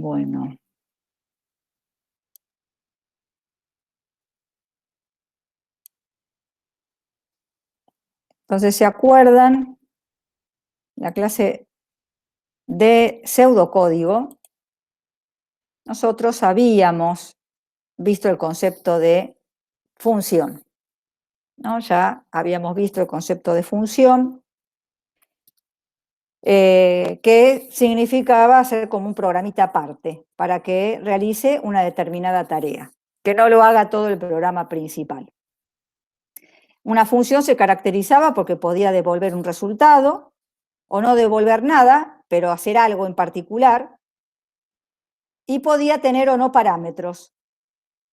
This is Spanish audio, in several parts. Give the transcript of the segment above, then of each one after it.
Bueno. Entonces, ¿se acuerdan? La clase de pseudocódigo, nosotros habíamos visto el concepto de función, ¿no? Ya habíamos visto el concepto de función, que significaba hacer como un programita aparte para que realice una determinada tarea, que no lo haga todo el programa principal. Una función se caracterizaba porque podía devolver un resultado o no devolver nada, pero hacer algo en particular, y podía tener o no parámetros.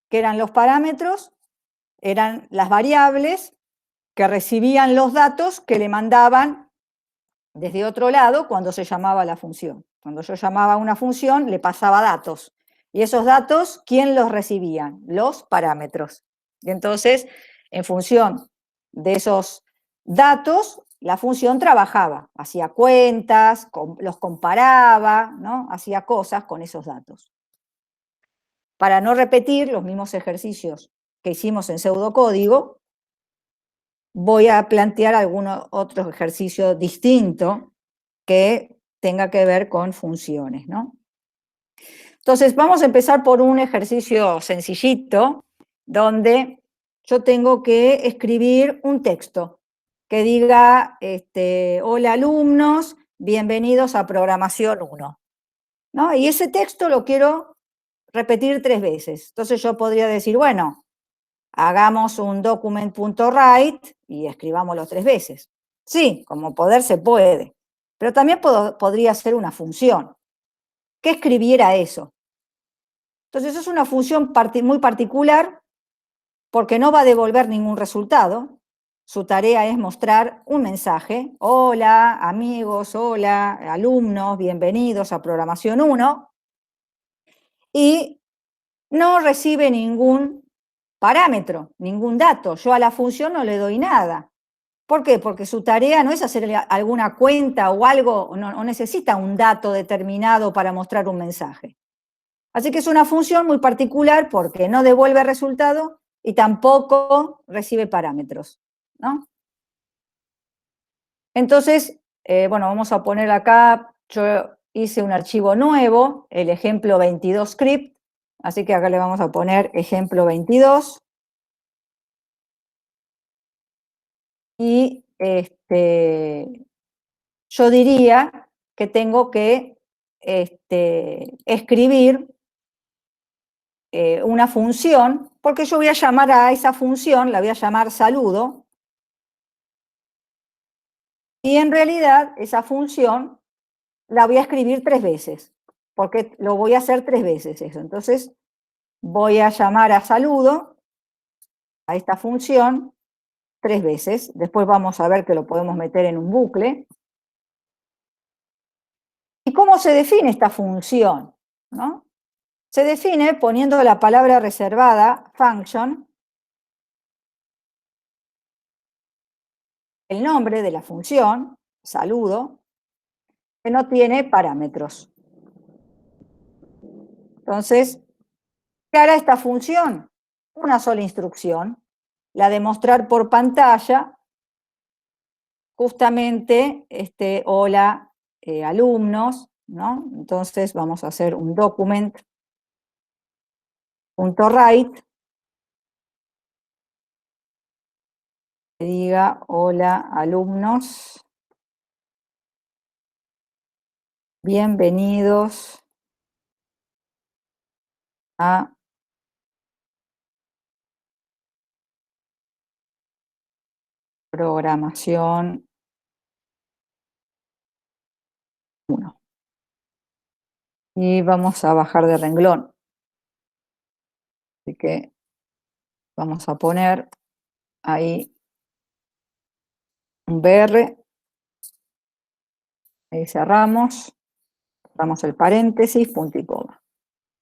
¿Qué eran los parámetros? Eran las variables que recibían los datos que le mandaban desde otro lado cuando se llamaba la función. Cuando yo llamaba a una función, le pasaba datos. Y esos datos, ¿quién los recibía? Los parámetros. Y entonces, en función de esos datos, la función trabajaba, hacía cuentas, los comparaba, ¿no? Hacía cosas con esos datos. Para no repetir los mismos ejercicios que hicimos en pseudocódigo, voy a plantear algún otro ejercicio distinto que tenga que ver con funciones, ¿no? Entonces, vamos a empezar por un ejercicio sencillito, donde yo tengo que escribir un texto que diga, hola alumnos, bienvenidos a Programación 1, ¿no? Y ese texto lo quiero repetir 3 veces. Entonces yo podría decir, bueno, hagamos un document.write y escribámoslo 3 veces. Sí, como poder se puede, pero también podría ser una función que escribiera eso. Entonces es una función muy particular porque no va a devolver ningún resultado. Su tarea es mostrar un mensaje. Hola, amigos, hola, alumnos, bienvenidos a Programación 1. Y no recibe ningún parámetro, ningún dato. Yo a la función no le doy nada. ¿Por qué? Porque su tarea no es hacer alguna cuenta o algo, no necesita un dato determinado para mostrar un mensaje. Así que es una función muy particular porque no devuelve resultado y tampoco recibe parámetros, ¿no? Entonces, bueno, vamos a poner acá, yo hice un archivo nuevo, el ejemplo 22 script, así que acá le vamos a poner ejemplo 22. Y yo diría que tengo que escribir una función, porque yo voy a llamar a esa función, la voy a llamar saludo, y en realidad esa función la voy a escribir 3 veces, porque lo voy a hacer 3 veces eso. Entonces voy a llamar a saludo, a esta función, 3 veces. Después vamos a ver que lo podemos meter en un bucle. ¿Y cómo se define esta función? ¿No? Se define poniendo la palabra reservada, function, el nombre de la función, saludo, que no tiene parámetros. Entonces, ¿qué hará esta función? Una sola instrucción, la de mostrar por pantalla justamente hola alumnos, ¿no? Entonces vamos a hacer un document.write que diga hola alumnos, bienvenidos a Programación 1. Y vamos a bajar de renglón. Así que vamos a poner ahí un BR, ahí cerramos el paréntesis, punto y coma.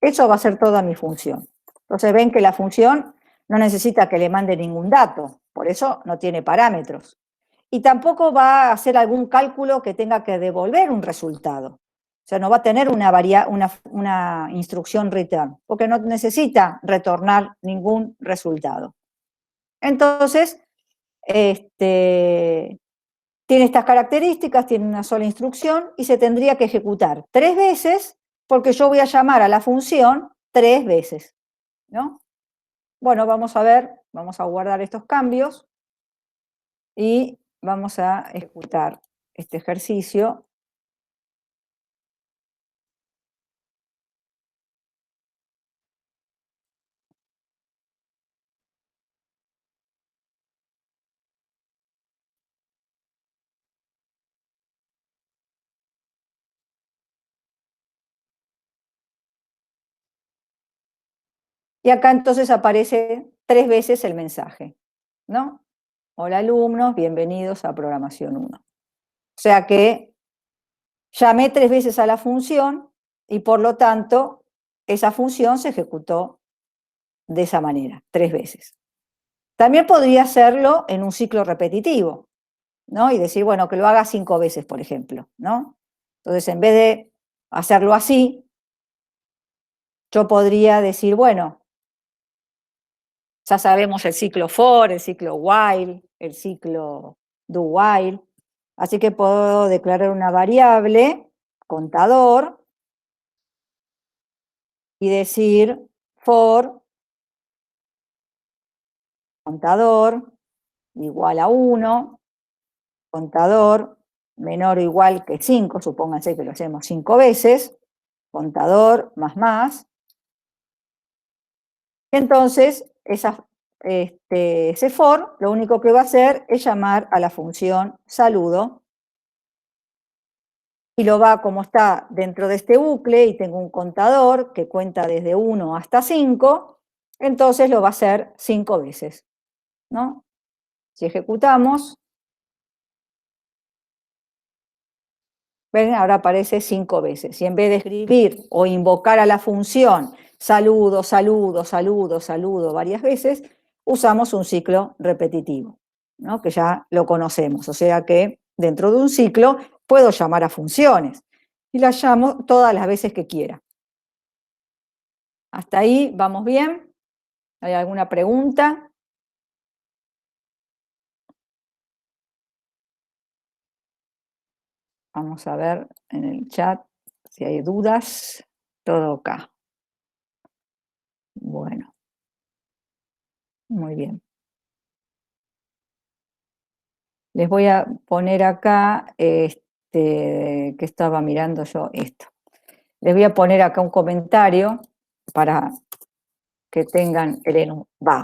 Eso va a ser toda mi función. Entonces ven que la función no necesita que le mande ningún dato, por eso no tiene parámetros. Y tampoco va a hacer algún cálculo que tenga que devolver un resultado, sea, no va a tener una instrucción return, porque no necesita retornar ningún resultado. Entonces, tiene estas características, tiene una sola instrucción y se tendría que ejecutar 3 veces porque yo voy a llamar a la función 3 veces, ¿no? Bueno, vamos a ver, vamos a guardar estos cambios y vamos a ejecutar este ejercicio. Y acá entonces aparece 3 veces el mensaje, ¿no? Hola alumnos, bienvenidos a Programación 1. O sea que llamé 3 veces a la función y por lo tanto esa función se ejecutó de esa manera, 3 veces. También podría hacerlo en un ciclo repetitivo, ¿no? Y decir, bueno, que lo haga 5 veces, por ejemplo, ¿no? Entonces, en vez de hacerlo así, yo podría decir, bueno, ya sabemos el ciclo for, el ciclo while, el ciclo do while, así que puedo declarar una variable, contador, y decir for, contador, igual a 1, contador, menor o igual que 5, supónganse que lo hacemos 5 veces, contador, más. Entonces, ese for lo único que va a hacer es llamar a la función saludo y lo va, como está dentro de este bucle y tengo un contador que cuenta desde 1 hasta 5, entonces lo va a hacer 5 veces, ¿no? Si ejecutamos, ven, ahora aparece 5 veces. Y en vez de escribir o invocar a la función saludo, saludo, saludo, saludo varias veces, usamos un ciclo repetitivo, ¿no? Que ya lo conocemos. O sea que dentro de un ciclo puedo llamar a funciones y las llamo todas las veces que quiera. ¿Hasta ahí vamos bien? ¿Hay alguna pregunta? Vamos a ver en el chat si hay dudas. Todo acá. Bueno, muy bien. Les voy a poner acá, que estaba mirando yo esto. Les voy a poner acá un comentario para que tengan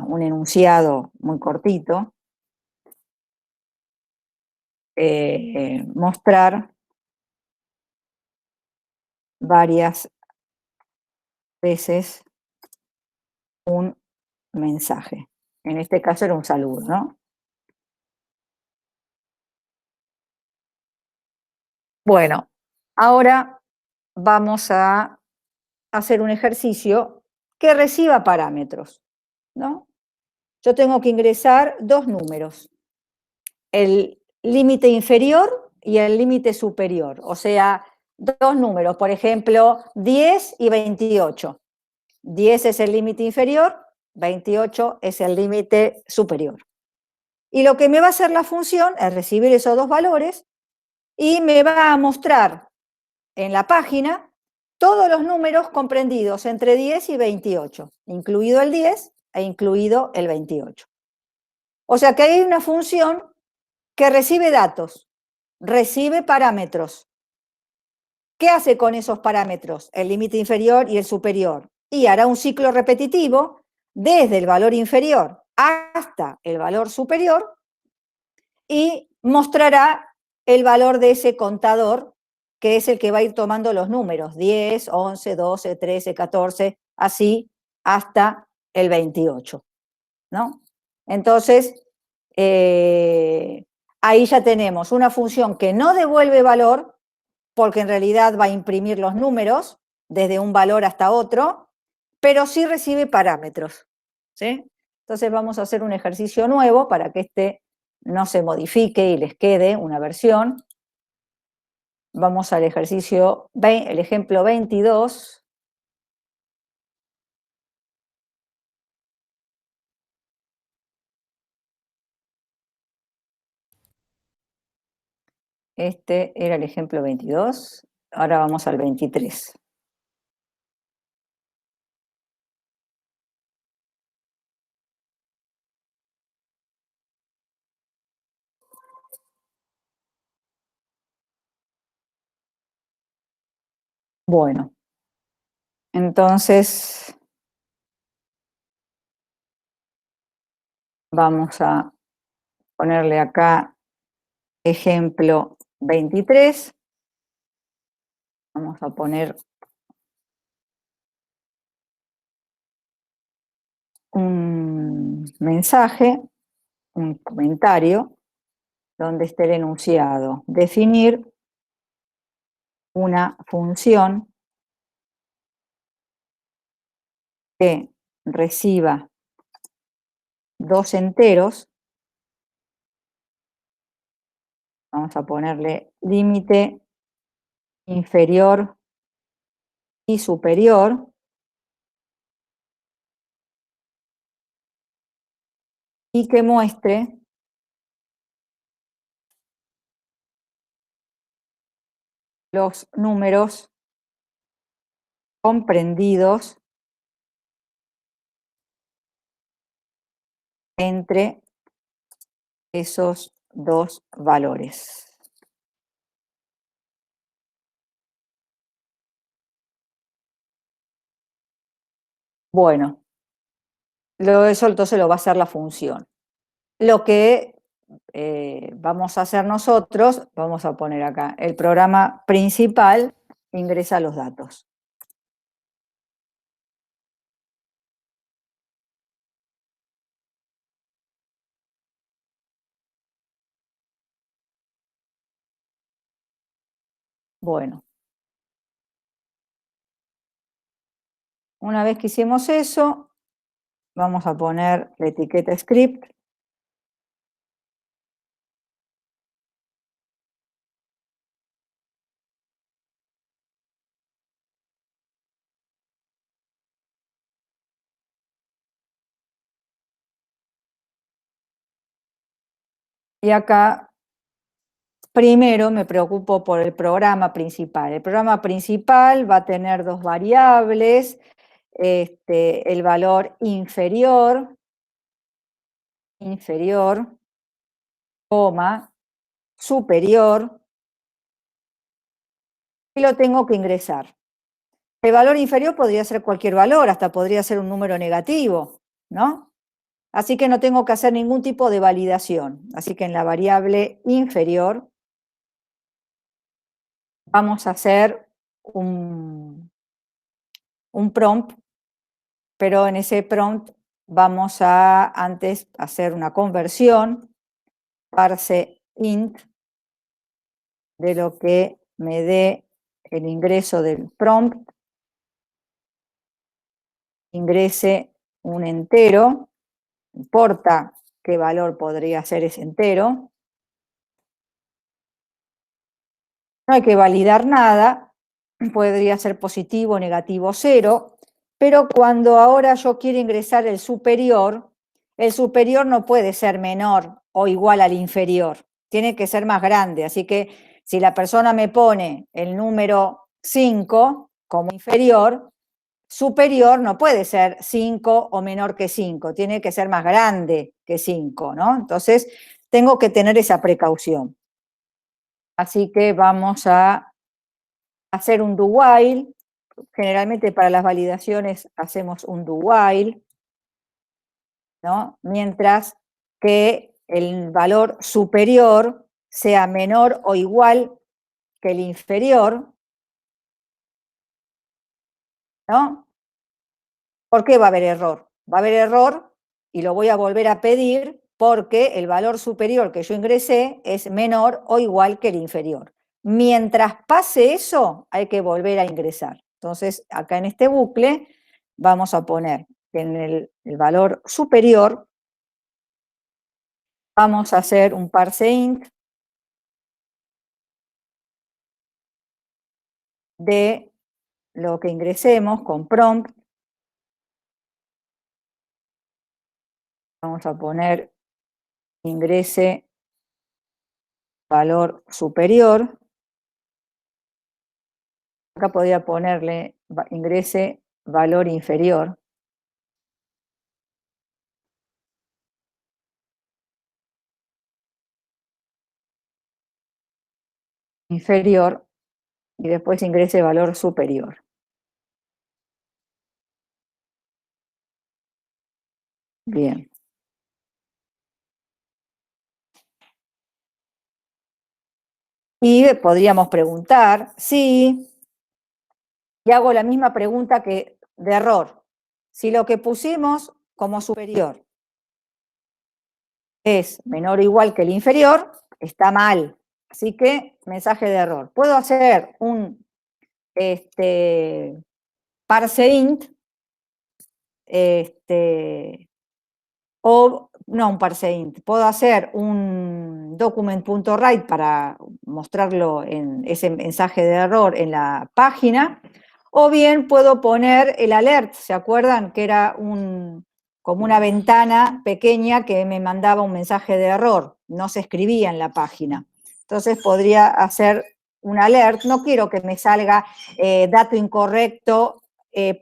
un enunciado muy cortito. Mostrar varias veces un mensaje. En este caso era un saludo, ¿no? Bueno, ahora vamos a hacer un ejercicio que reciba parámetros, ¿no? Yo tengo que ingresar 2 números, el límite inferior y el límite superior, o sea, 2 números, por ejemplo, 10 y 28. 10 es el límite inferior, 28 es el límite superior. Y lo que me va a hacer la función es recibir esos 2 valores y me va a mostrar en la página todos los números comprendidos entre 10 y 28, incluido el 10 e incluido el 28. O sea que hay una función que recibe datos, recibe parámetros. ¿Qué hace con esos parámetros? El límite inferior y el superior. Y hará un ciclo repetitivo desde el valor inferior hasta el valor superior y mostrará el valor de ese contador, que es el que va a ir tomando los números, 10, 11, 12, 13, 14, así hasta el 28, ¿no? Entonces, ahí ya tenemos una función que no devuelve valor, porque en realidad va a imprimir los números desde un valor hasta otro, pero sí recibe parámetros, ¿sí? Entonces vamos a hacer un ejercicio nuevo para que no se modifique y les quede una versión. Vamos al ejercicio, el ejemplo 22. Este era el ejemplo 22. Ahora vamos al 23. Bueno, entonces vamos a ponerle acá ejemplo 23. Vamos a poner un mensaje, un comentario, donde esté el enunciado. Definir una función que reciba dos enteros. Vamos a ponerle límite inferior y superior, y que muestre los números comprendidos entre esos dos valores. Bueno, eso entonces lo va a hacer la función. Lo que vamos a hacer nosotros, vamos a poner acá, el programa principal ingresa los datos. Bueno, una vez que hicimos eso, vamos a poner la etiqueta script. Y acá primero me preocupo por el programa principal. El programa principal va a tener dos variables, el valor inferior, coma, superior, y lo tengo que ingresar. El valor inferior podría ser cualquier valor, hasta podría ser un número negativo, ¿no? Así que no tengo que hacer ningún tipo de validación. Así que en la variable inferior vamos a hacer un prompt, pero en ese prompt vamos a antes hacer una conversión, parse int, de lo que me dé el ingreso del prompt, ingrese un entero, no importa qué valor podría ser ese entero. No hay que validar nada, podría ser positivo, negativo, cero, pero cuando ahora yo quiero ingresar el superior no puede ser menor o igual al inferior, tiene que ser más grande. Así que si la persona me pone el número 5 como inferior, superior no puede ser 5 o menor que 5, tiene que ser más grande que 5, ¿no? Entonces, tengo que tener esa precaución. Así que vamos a hacer un do while. Generalmente para las validaciones hacemos un do while, ¿no? Mientras que el valor superior sea menor o igual que el inferior, ¿no? ¿Por qué va a haber error? Va a haber error y lo voy a volver a pedir porque el valor superior que yo ingresé es menor o igual que el inferior. Mientras pase eso, hay que volver a ingresar. Entonces, acá en este bucle vamos a poner que en el valor superior vamos a hacer un parse int de lo que ingresemos con prompt. Vamos a poner ingrese valor superior. Acá podría ponerle ingrese valor inferior. Inferior y después ingrese valor superior. Bien. Y podríamos preguntar si, y hago la misma pregunta que de error, si lo que pusimos como superior es menor o igual que el inferior, está mal. Así que mensaje de error. Puedo hacer un parseInt, o no un parseInt, puedo hacer un document.write para mostrarlo en ese mensaje de error en la página, o bien puedo poner el alert, ¿se acuerdan? Que era como una ventana pequeña que me mandaba un mensaje de error, no se escribía en la página. Entonces podría hacer un alert, no quiero que me salga dato incorrecto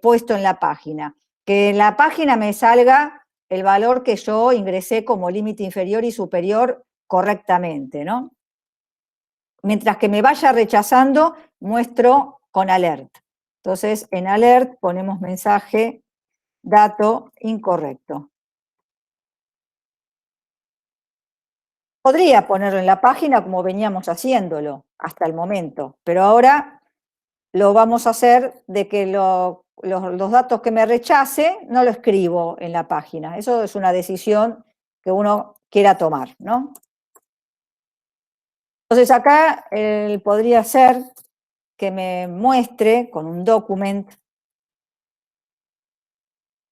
puesto en la página, que en la página me salga el valor que yo ingresé como límite inferior y superior correctamente, ¿no? Mientras que me vaya rechazando, muestro con alert. Entonces, en alert ponemos mensaje dato incorrecto. Podría ponerlo en la página como veníamos haciéndolo hasta el momento, pero ahora lo vamos a hacer de que los datos que me rechace no lo escribo en la página. Eso es una decisión que uno quiera tomar, ¿no? Entonces acá podría ser que me muestre con un document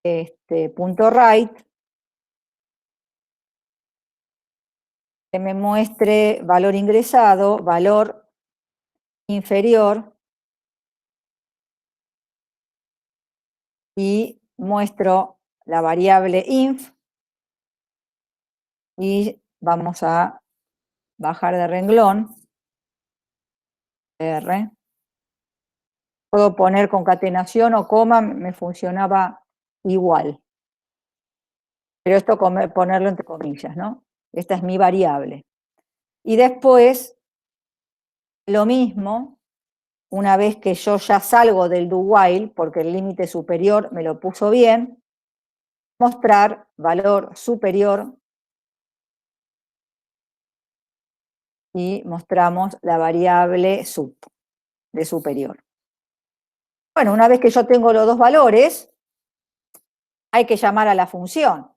.write, que me muestre valor ingresado, valor inferior, y muestro la variable inf, y vamos a bajar de renglón, R. Puedo poner concatenación o coma, me funcionaba igual. Pero esto ponerlo entre comillas, ¿no? Esta es mi variable. Y después, lo mismo, una vez que yo ya salgo del do while, porque el límite superior me lo puso bien, mostrar valor superior y mostramos la variable sub de superior. Bueno, una vez que yo tengo los dos valores, hay que llamar a la función,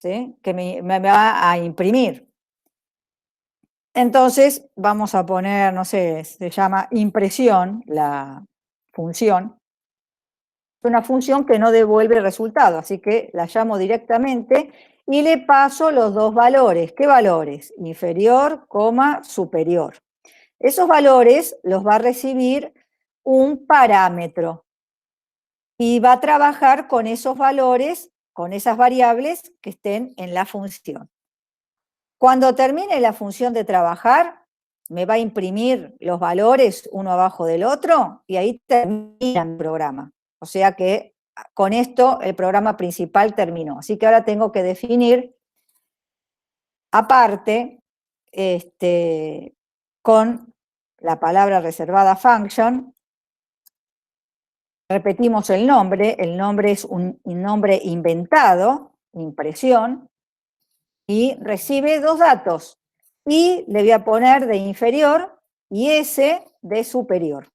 ¿sí? Que me va a imprimir. Entonces vamos a poner, no sé, se llama impresión la función. Es una función que no devuelve resultado, así que la llamo directamente y le paso los dos valores. ¿Qué valores? Inferior, superior. Esos valores los va a recibir un parámetro y va a trabajar con esos valores, con esas variables que estén en la función. Cuando termine la función de trabajar, me va a imprimir los valores uno abajo del otro y ahí termina el programa. O sea que con esto el programa principal terminó. Así que ahora tengo que definir aparte con la palabra reservada function. Repetimos el nombre es un nombre inventado, impresión, y recibe dos datos. Y le voy a poner de inferior y S de superior.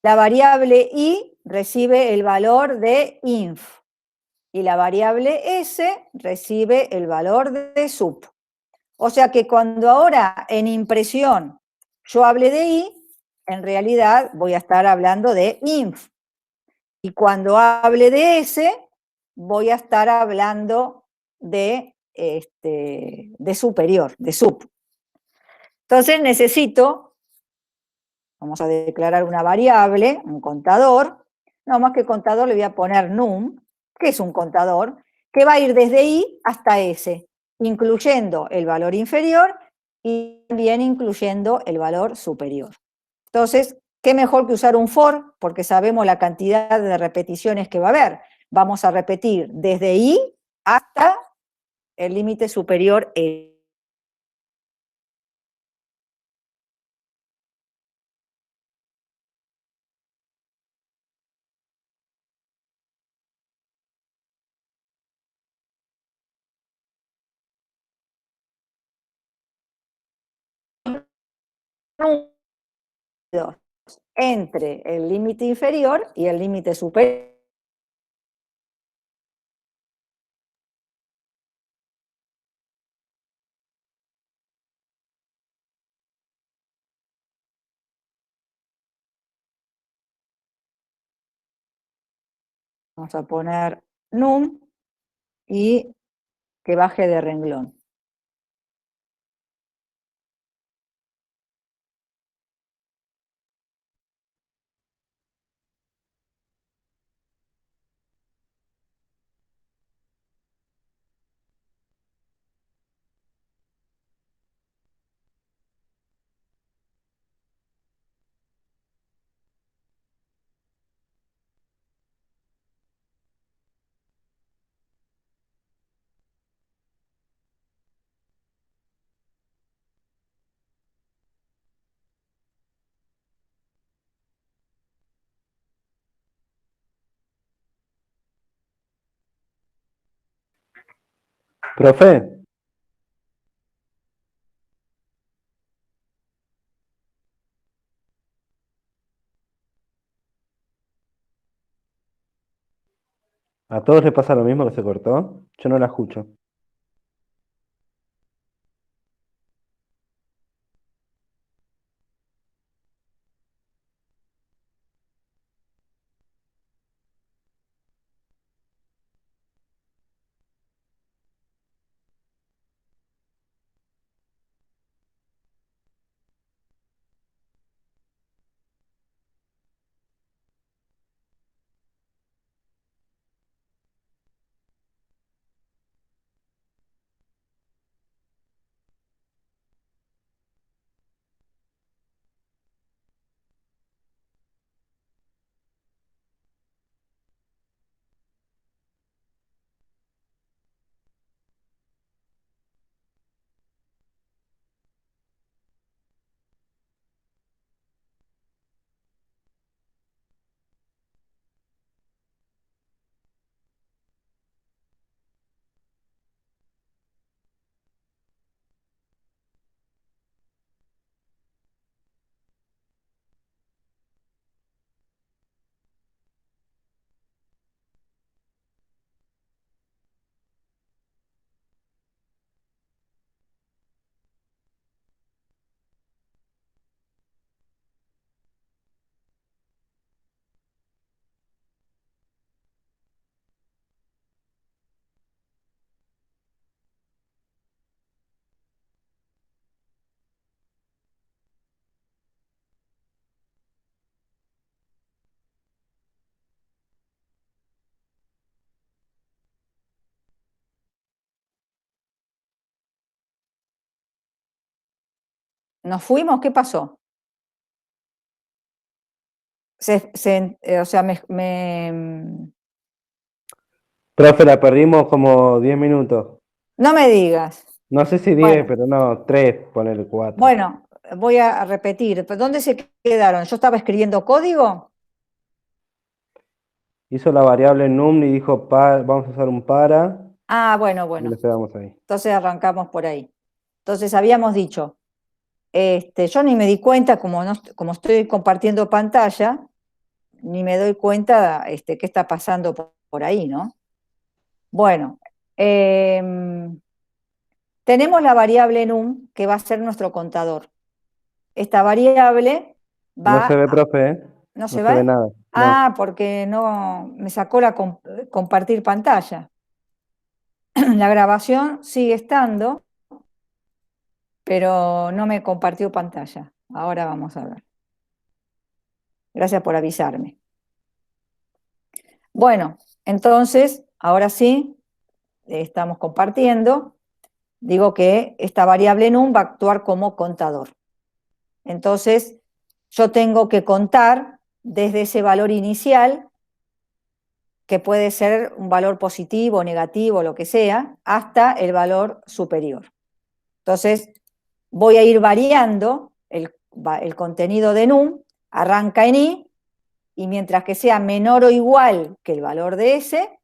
La variable I recibe el valor de inf y la variable S recibe el valor de sub. O sea que cuando ahora en impresión yo hable de I, en realidad voy a estar hablando de inf. Y cuando hable de S, voy a estar hablando de superior, de sub. Entonces necesito Vamos a declarar una variable, un contador. No más que contador le voy a poner num, que es un contador, que va a ir desde i hasta s, incluyendo el valor inferior y también incluyendo el valor superior. Entonces, ¿qué mejor que usar un for? Porque sabemos la cantidad de repeticiones que va a haber. Vamos a repetir desde i hasta el límite superior e. Entre el límite inferior y el límite superior. Vamos a poner num y que baje de renglón. Profe, ¿a todos les pasa lo mismo que se cortó? Yo no la escucho. ¿Nos fuimos? ¿Qué pasó? O sea, Profe, la perdimos como 10 minutos. no me digas. No sé si 10, Bueno, pero no, 3, poner 4. bueno, voy a repetir. ¿Dónde se quedaron? ¿Yo estaba escribiendo código? Hizo la variable num y dijo, vamos a usar un para, Ah, bueno, y bueno. nos quedamos ahí. Entonces arrancamos por ahí. Entonces habíamos dicho, yo ni me di cuenta, como estoy compartiendo pantalla, ni me doy cuenta qué está pasando por ahí, ¿no? Bueno, tenemos la variable num que va a ser nuestro contador. Esta variable No se ve, va, profe, ¿eh? ¿no No se se ve va? nada. No. Ah, porque no me sacó la compartir pantalla. La grabación sigue estando, pero no me compartió pantalla. Ahora vamos a ver. Gracias por avisarme. Bueno, entonces, ahora sí, estamos compartiendo. Digo que esta variable num va a actuar como contador. Entonces, yo tengo que contar desde ese valor inicial, que puede ser un valor positivo, negativo, lo que sea, hasta el valor superior. Entonces, voy a ir variando el contenido de num, arranca en i, y mientras que sea menor o igual que el valor de s,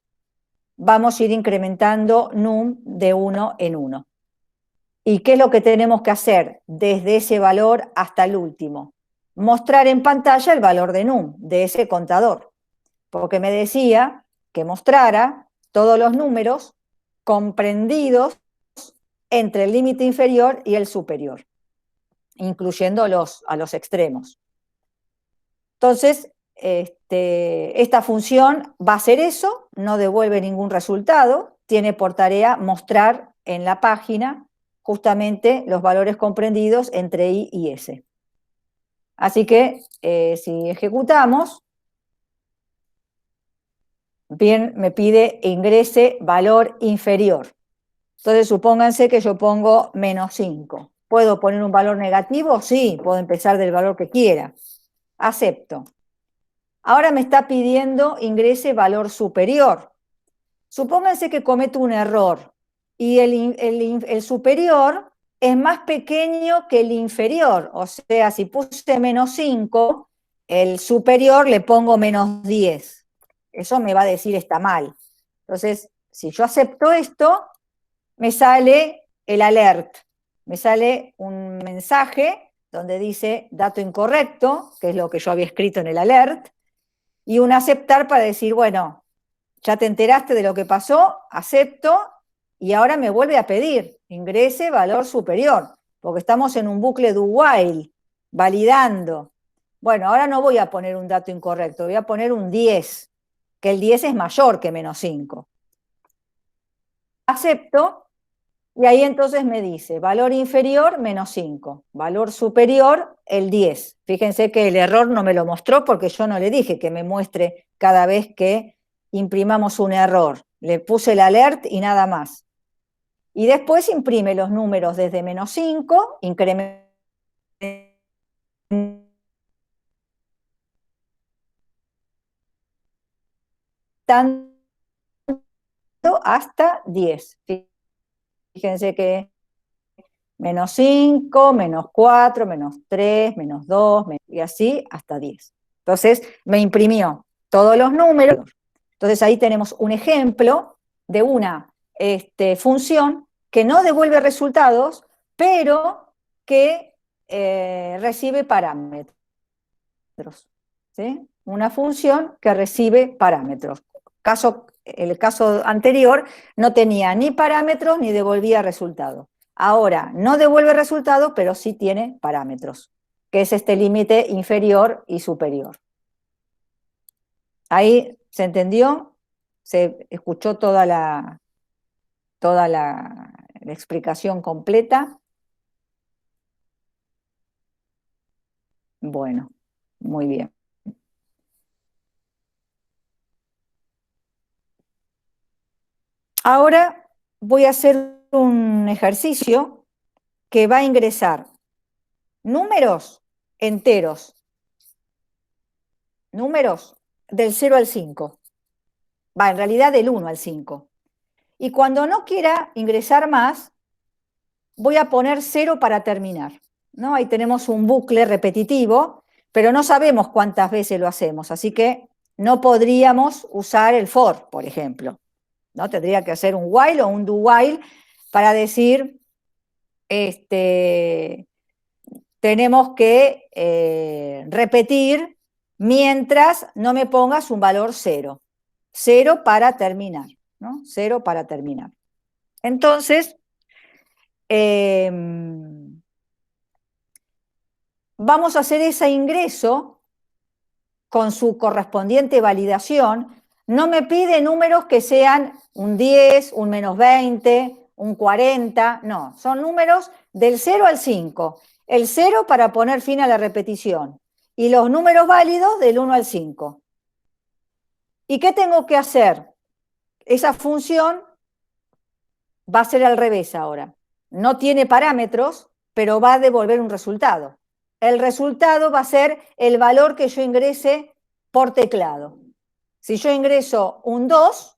vamos a ir incrementando num de 1 en 1. ¿Y qué es lo que tenemos que hacer desde ese valor hasta el último? Mostrar en pantalla el valor de num, de ese contador, porque me decía que mostrara todos los números comprendidos entre el límite inferior y el superior, incluyendo a los extremos. Entonces, esta función va a hacer eso, no devuelve ningún resultado, tiene por tarea mostrar en la página justamente los valores comprendidos entre i y s. Así que, si ejecutamos, bien, me pide ingrese valor inferior. Entonces, supónganse que yo pongo menos 5. ¿Puedo poner un valor negativo? Sí, puedo empezar del valor que quiera. Acepto. Ahora me está pidiendo ingrese valor superior. Supónganse que cometo un error y el superior es más pequeño que el inferior. O sea, si puse menos 5, el superior le pongo menos 10. Eso me va a decir está mal. Entonces, si yo acepto esto, me sale el alert. Me sale un mensaje donde dice dato incorrecto, que es lo que yo había escrito en el alert, y un aceptar para decir, bueno, ya te enteraste de lo que pasó, acepto, y ahora me vuelve a pedir, ingrese valor superior, porque estamos en un bucle do while, validando. Bueno, ahora no voy a poner un dato incorrecto, voy a poner un 10, que el 10 es mayor que menos 5. Acepto, y ahí entonces me dice, valor inferior, menos 5, valor superior, el 10. Fíjense que el error no me lo mostró porque yo no le dije que me muestre cada vez que imprimamos un error. Le puse el alert y nada más. Y después imprime los números desde menos 5, incrementa hasta 10. Fíjense que menos 5, menos 4, menos 3, menos 2, y así hasta 10. Entonces me imprimió todos los números. Entonces ahí tenemos un ejemplo de una función que no devuelve resultados, pero que recibe parámetros. ¿Sí? Una función que recibe parámetros. El caso anterior no tenía ni parámetros ni devolvía resultados. Ahora no devuelve resultados, pero sí tiene parámetros, que es este límite inferior y superior. Ahí se entendió, se escuchó toda la explicación completa. Bueno, muy bien. Ahora voy a hacer un ejercicio que va a ingresar números enteros, números del 0 al 5, en realidad del 1 al 5. Y cuando no quiera ingresar más, voy a poner 0 para terminar, ¿no? Ahí tenemos un bucle repetitivo, pero no sabemos cuántas veces lo hacemos, así que no podríamos usar el for, por ejemplo, ¿no? Tendría que hacer un while o un do while para decir, tenemos que repetir mientras no me pongas un valor 0. 0 para terminar, ¿no? 0 para terminar. Entonces, vamos a hacer ese ingreso con su correspondiente validación. No me pide números que sean un 10, un menos 20, un 40, no, son números del 0 al 5. El 0 para poner fin a la repetición y los números válidos del 1 al 5. ¿Y qué tengo que hacer? Esa función va a ser al revés ahora. No tiene parámetros, pero va a devolver un resultado. El resultado va a ser el valor que yo ingrese por teclado. Si yo ingreso un 2,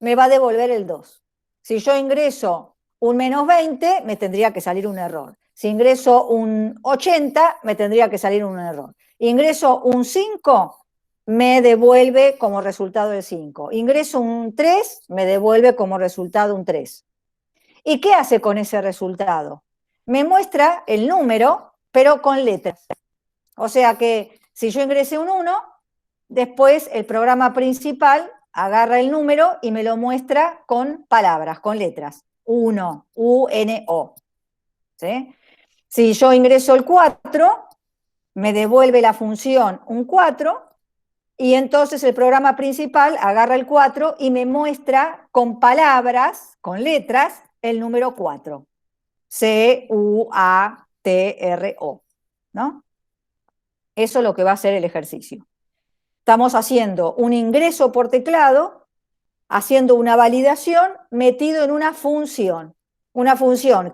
me va a devolver el 2. Si yo ingreso un -20, me tendría que salir un error. Si ingreso un 80, me tendría que salir un error. Ingreso un 5, me devuelve como resultado el 5. Ingreso un 3, me devuelve como resultado un 3. ¿Y qué hace con ese resultado? Me muestra el número, pero con letras. O sea que si yo ingresé un 1, después el programa principal agarra el número y me lo muestra con palabras, con letras. 1, U-N-O. ¿Sí? Si yo ingreso el 4, me devuelve la función un 4, y entonces el programa principal agarra el 4 y me muestra con palabras, con letras, el número 4. C-U-A-T-R-O. ¿No? Eso es lo que va a hacer el ejercicio. Estamos haciendo un ingreso por teclado, haciendo una validación metido en una función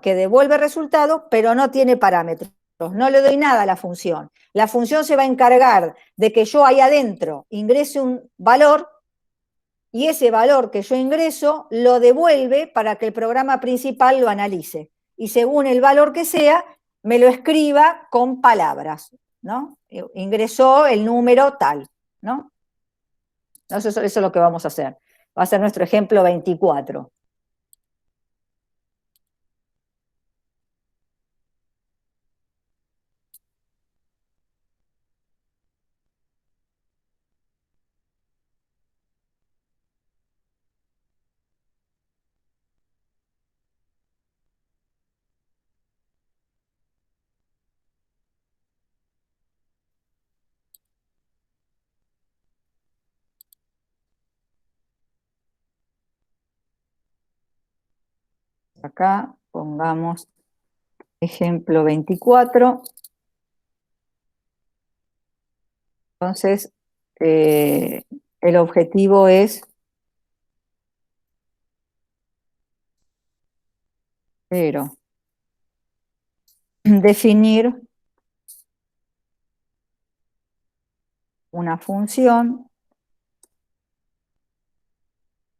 que devuelve resultado, pero no tiene parámetros. No le doy nada a la función. La función se va a encargar de que yo ahí adentro ingrese un valor y ese valor que yo ingreso lo devuelve para que el programa principal lo analice. Y según el valor que sea, me lo escriba con palabras, ¿no? Ingresó el número tal, ¿no? Eso es lo que vamos a hacer. Va a ser nuestro ejemplo 24. Acá pongamos ejemplo 24. Entonces, el objetivo es definir una función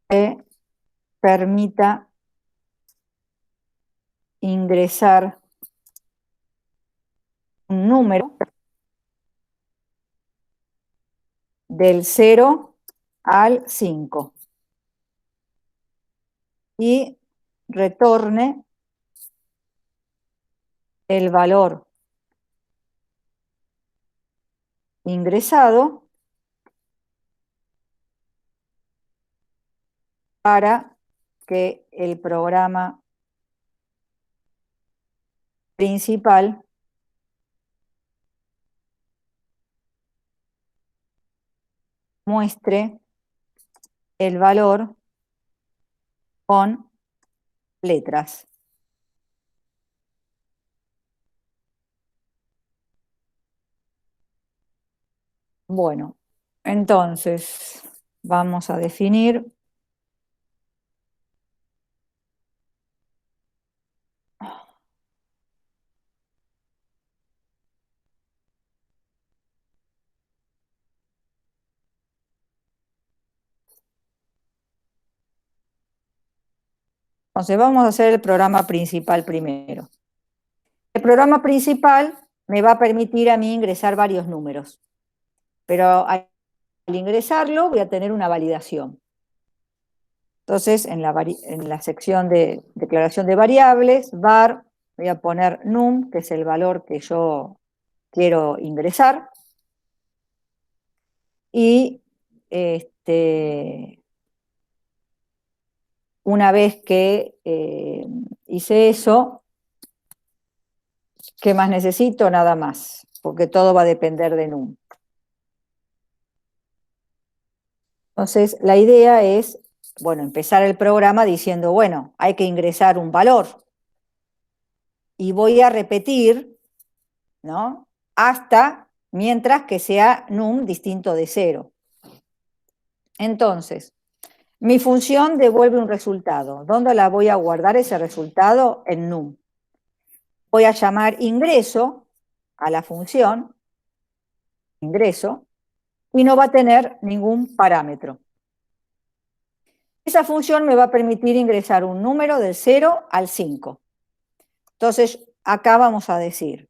que permita ingresar un número del 0 al 5 y retorne el valor ingresado para que el programa principal muestre el valor con letras. Bueno, entonces vamos a definir Entonces vamos a hacer el programa principal primero. El programa principal me va a permitir a mí ingresar varios números, pero al ingresarlo voy a tener una validación. Entonces, en la sección de declaración de variables, var, voy a poner num, que es el valor que yo quiero ingresar, y una vez que hice eso, ¿qué más necesito? Nada más, porque todo va a depender de num. Entonces, la idea es, bueno, empezar el programa diciendo, bueno, hay que ingresar un valor. Y voy a repetir, ¿no? Hasta mientras que sea num distinto de 0. Entonces, mi función devuelve un resultado. ¿Dónde la voy a guardar ese resultado? En num. Voy a llamar ingreso a la función, ingreso, y no va a tener ningún parámetro. Esa función me va a permitir ingresar un número del 0 al 5. Entonces, acá vamos a decir,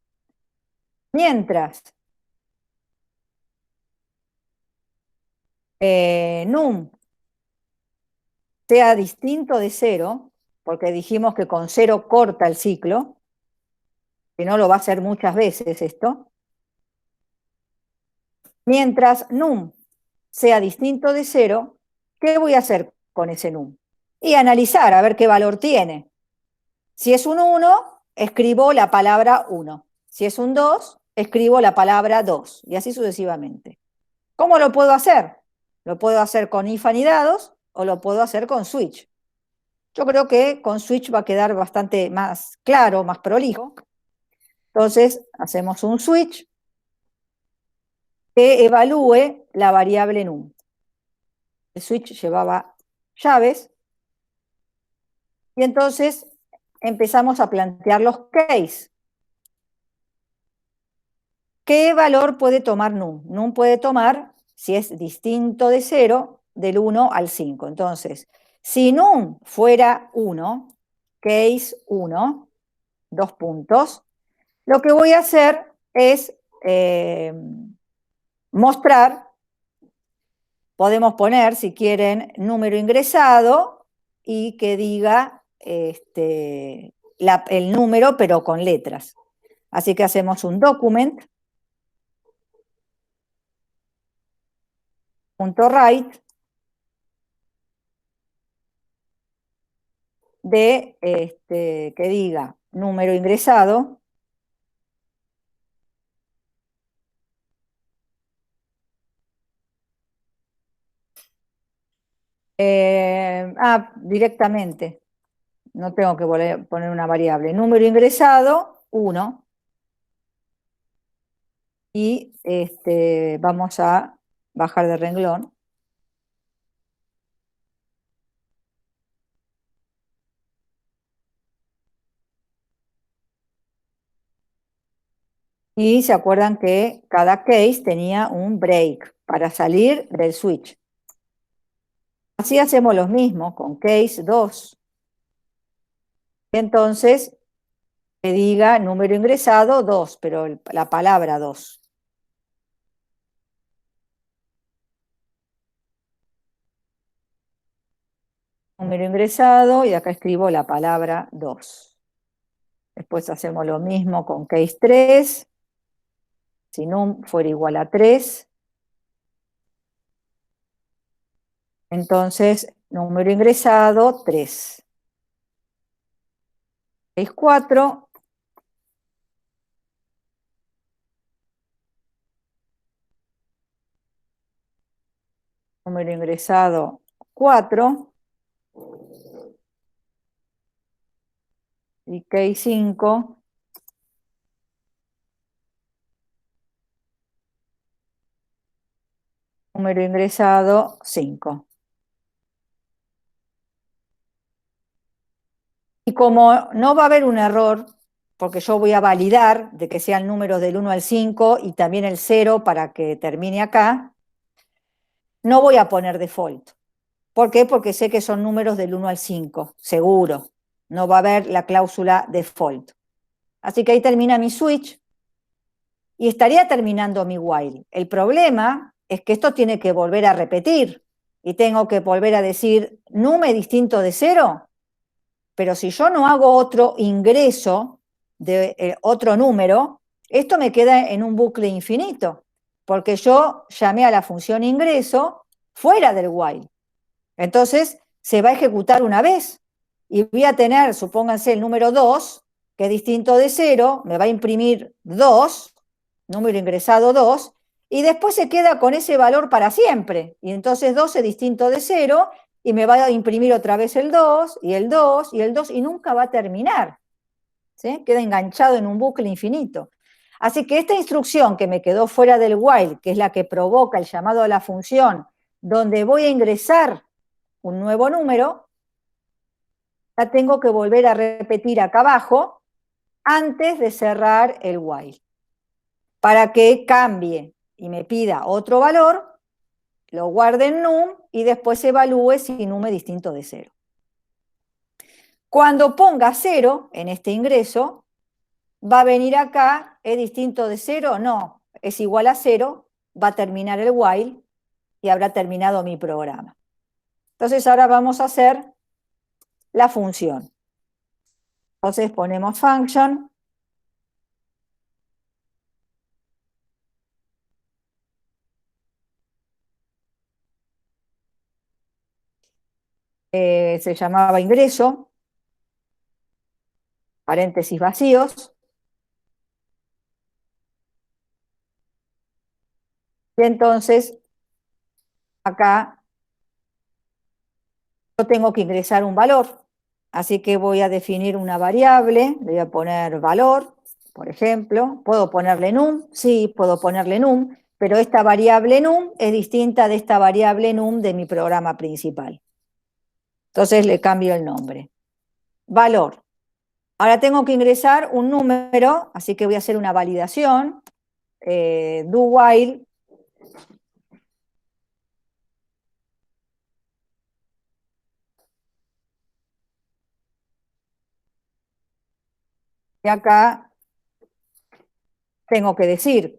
mientras num sea distinto de 0, porque dijimos que con 0 corta el ciclo, que no lo va a hacer muchas veces esto, mientras num sea distinto de 0, ¿qué voy a hacer con ese num? Y analizar, a ver qué valor tiene. Si es un 1, escribo la palabra 1. Si es un 2, escribo la palabra 2, y así sucesivamente. ¿Cómo lo puedo hacer? Lo puedo hacer con if anidados o lo puedo hacer con switch. Yo creo que con switch va a quedar bastante más claro, más prolijo. Entonces, hacemos un switch que evalúe la variable num. El switch llevaba llaves y entonces empezamos a plantear los case. ¿Qué valor puede tomar num? Num puede tomar, si es distinto de 0, del 1 al 5. Entonces, si num fuera 1, case 1, 2 puntos, lo que voy a hacer es mostrar, podemos poner, si quieren, número ingresado y que diga el número, pero con letras. Así que hacemos un document, .write, de que diga número ingresado, directamente, no tengo que poner una variable, número ingresado 1, y vamos a bajar de renglón. Y se acuerdan que cada case tenía un break para salir del switch. Así hacemos lo mismo con case 2. Entonces, que diga número ingresado 2, pero la palabra 2. Número ingresado, y acá escribo la palabra 2. Después hacemos lo mismo con case 3. Si num fuera igual a 3, entonces número ingresado 3. Case 4. Número ingresado 4. Y case 5. Número ingresado 5. Y como no va a haber un error, porque yo voy a validar de que sean números del 1 al 5 y también el 0 para que termine acá, no voy a poner default. ¿Por qué? Porque sé que son números del 1 al 5, seguro. No va a haber la cláusula default. Así que ahí termina mi switch y estaría terminando mi while. El problema es que esto tiene que volver a repetir y tengo que volver a decir número distinto de 0. Pero si yo no hago otro ingreso de otro número, esto me queda en un bucle infinito, porque yo llamé a la función ingreso fuera del while. Entonces, se va a ejecutar una vez y voy a tener, supónganse, el número 2, que es distinto de 0, me va a imprimir 2, número ingresado 2, y después se queda con ese valor para siempre. Y entonces 2 es distinto de 0, y me va a imprimir otra vez el 2, y el 2, y el 2, y nunca va a terminar. ¿Sí? Queda enganchado en un bucle infinito. Así que esta instrucción que me quedó fuera del while, que es la que provoca el llamado a la función, donde voy a ingresar un nuevo número, la tengo que volver a repetir acá abajo antes de cerrar el while. Para que cambie y me pida otro valor, lo guarde en num y después evalúe si num es distinto de 0. Cuando ponga 0 en este ingreso, va a venir acá, ¿es distinto de 0? No, es igual a 0, va a terminar el while y habrá terminado mi programa. Entonces ahora vamos a hacer la función. Entonces ponemos function. Se llamaba ingreso, paréntesis vacíos. Y entonces acá yo tengo que ingresar un valor. Así que voy a definir una variable, le voy a poner valor, por ejemplo. ¿Puedo ponerle num? Sí, puedo ponerle num, pero esta variable num es distinta de esta variable num de mi programa principal. Entonces le cambio el nombre. Valor. Ahora tengo que ingresar un número, así que voy a hacer una validación. Do while. Y acá tengo que decir,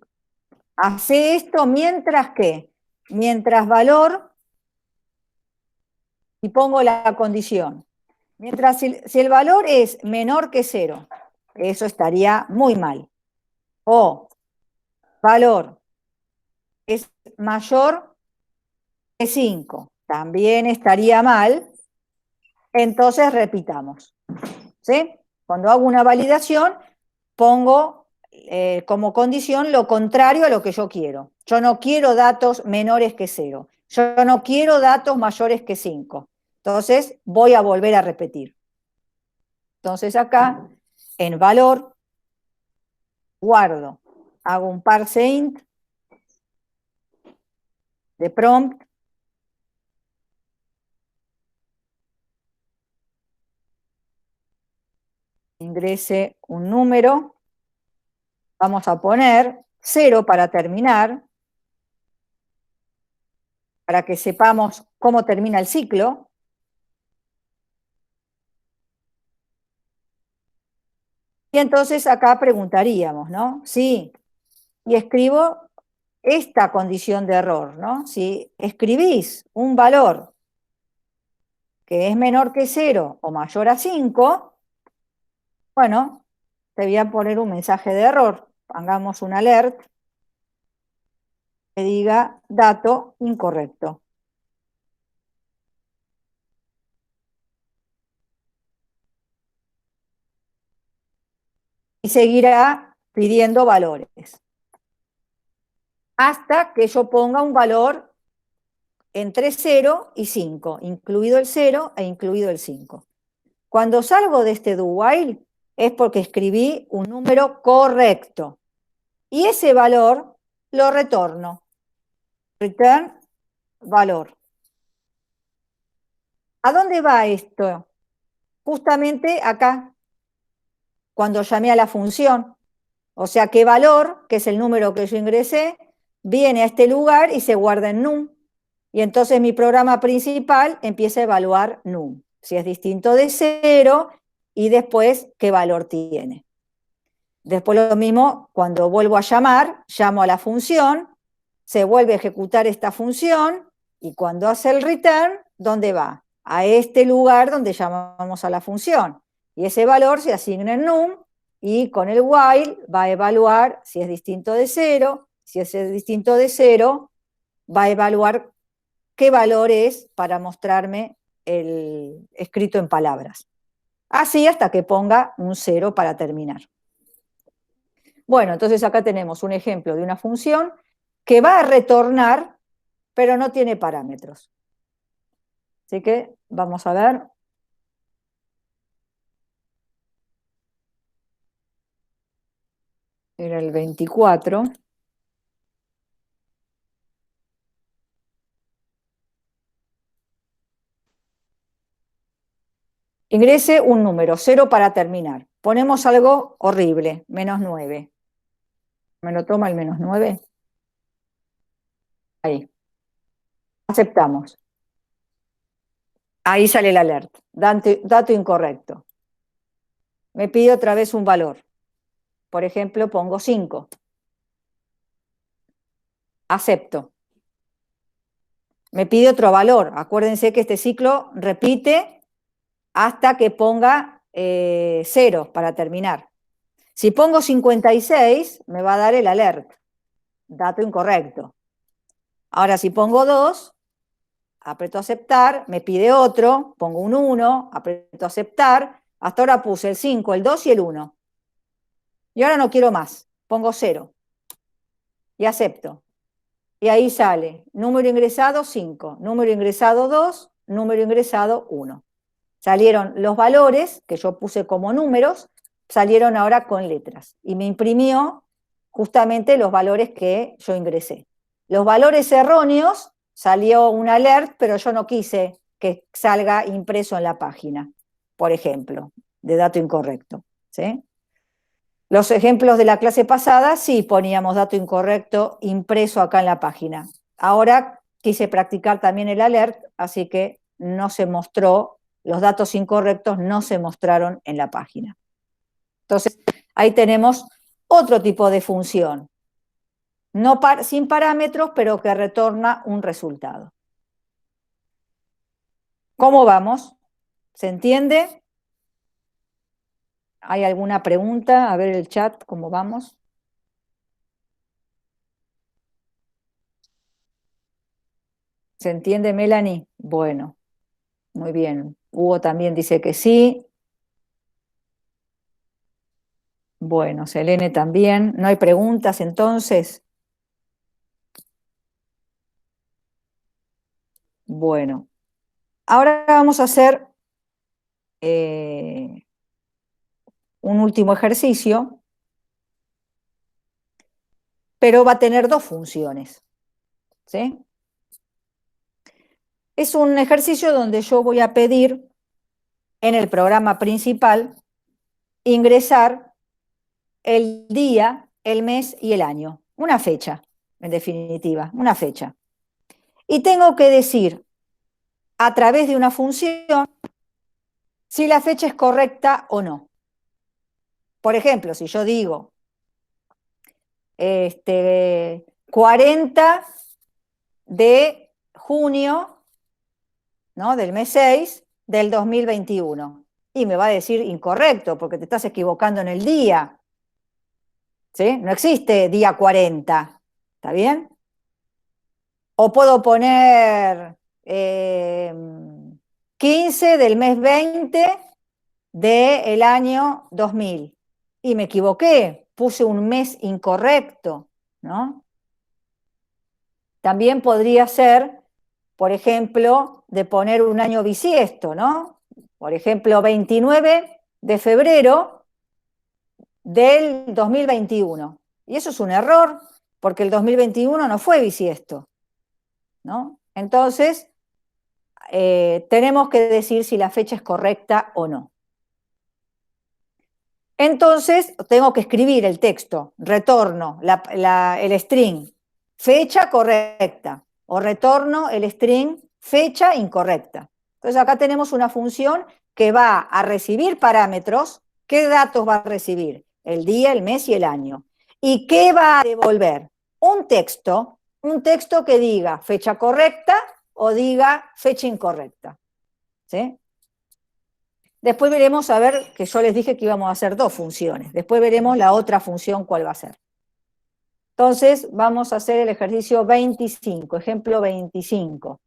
hace esto mientras que, mientras valor, y pongo la condición. Mientras si el valor es menor que 0, eso estaría muy mal. O valor es mayor que 5, también estaría mal. Entonces repitamos. ¿Sí? Cuando hago una validación, pongo como condición lo contrario a lo que yo quiero. Yo no quiero datos menores que 0. Yo no quiero datos mayores que 5. Entonces voy a volver a repetir. Entonces acá, en valor, guardo, hago un parse int de prompt, ingrese un número, vamos a poner 0 para terminar, para que sepamos cómo termina el ciclo. Y entonces acá preguntaríamos, ¿no? Sí, y escribo esta condición de error, ¿no? Si escribís un valor que es menor que 0 o mayor a 5, bueno, te voy a poner un mensaje de error. Pongamos un alert que diga dato incorrecto. Y seguirá pidiendo valores. Hasta que yo ponga un valor entre 0 y 5, incluido el 0 e incluido el 5. Cuando salgo de este do while es porque escribí un número correcto. Y ese valor lo retorno. Return valor. ¿A dónde va esto? Justamente acá, cuando llamé a la función. O sea que valor, que es el número que yo ingresé, viene a este lugar y se guarda en num. Y entonces mi programa principal empieza a evaluar num. Si es distinto de 0 y después qué valor tiene. Después lo mismo, cuando vuelvo a llamar, llamo a la función, se vuelve a ejecutar esta función y cuando hace el return, ¿dónde va? A este lugar donde llamamos a la función. Y ese valor se asigna en num y con el while va a evaluar si es distinto de 0. Si es distinto de 0, va a evaluar qué valor es para mostrarme el escrito en palabras. Así hasta que ponga un 0 para terminar. Bueno, entonces acá tenemos un ejemplo de una función que va a retornar, pero no tiene parámetros. Así que vamos a ver. era el 24. Ingrese un número, 0 para terminar. Ponemos algo horrible, -9. ¿Me lo toma el -9? Ahí. Aceptamos. Ahí sale el alert. Dato incorrecto. Me pide otra vez un valor. Por ejemplo, pongo 5. Acepto. Me pide otro valor. Acuérdense que este ciclo repite hasta que ponga 0 para terminar. Si pongo 56, me va a dar el alert. Dato incorrecto. Ahora, si pongo 2, aprieto aceptar, me pide otro, pongo un 1, aprieto aceptar. Hasta ahora puse el 5, el 2 y el 1. Y ahora no quiero más. Pongo 0. Y acepto. Y ahí sale número ingresado 5, número ingresado 2, número ingresado 1. Salieron los valores que yo puse como números, salieron ahora con letras. Y me imprimió justamente los valores que yo ingresé. Los valores erróneos, salió un alert, pero yo no quise que salga impreso en la página, por ejemplo, de dato incorrecto. ¿Sí? Los ejemplos de la clase pasada sí poníamos dato incorrecto impreso acá en la página. Ahora quise practicar también el alert, así que no se mostró, los datos incorrectos no se mostraron en la página. Entonces, ahí tenemos otro tipo de función, sin parámetros, pero que retorna un resultado. ¿Cómo vamos? ¿Se entiende? ¿Hay alguna pregunta? A ver el chat, ¿cómo vamos? ¿Se entiende, Melanie? Bueno, muy bien. Hugo también dice que sí. Bueno, Selene también. ¿No hay preguntas entonces? Bueno, ahora vamos a hacer un último ejercicio, pero va a tener dos funciones. ¿Sí? Es un ejercicio donde yo voy a pedir en el programa principal ingresar el día, el mes y el año. Una fecha, en definitiva, una fecha. Y tengo que decir a través de una función si la fecha es correcta o no. Por ejemplo, si yo digo 40 de junio, ¿no? Del mes 6 del 2021. Y me va a decir incorrecto, porque te estás equivocando en el día. ¿Sí? No existe día 40. ¿Está bien? O puedo poner 15 del mes 20 del año 2000. Y me equivoqué, puse un mes incorrecto, ¿no? También podría ser, por ejemplo, de poner un año bisiesto, ¿no? Por ejemplo, 29 de febrero del 2021. Y eso es un error, porque el 2021 no fue bisiesto, ¿no? Entonces, tenemos que decir si la fecha es correcta o no. Entonces, tengo que escribir el texto, retorno el string, fecha correcta, o retorno el string, fecha incorrecta. Entonces, acá tenemos una función que va a recibir parámetros. ¿Qué datos va a recibir? El día, el mes y el año. ¿Y qué va a devolver? Un texto que diga fecha correcta o diga fecha incorrecta. ¿Sí? Después veremos, a ver, que yo les dije que íbamos a hacer dos funciones. Después veremos la otra función cuál va a ser. Entonces, vamos a hacer el ejercicio 25, ejemplo 25.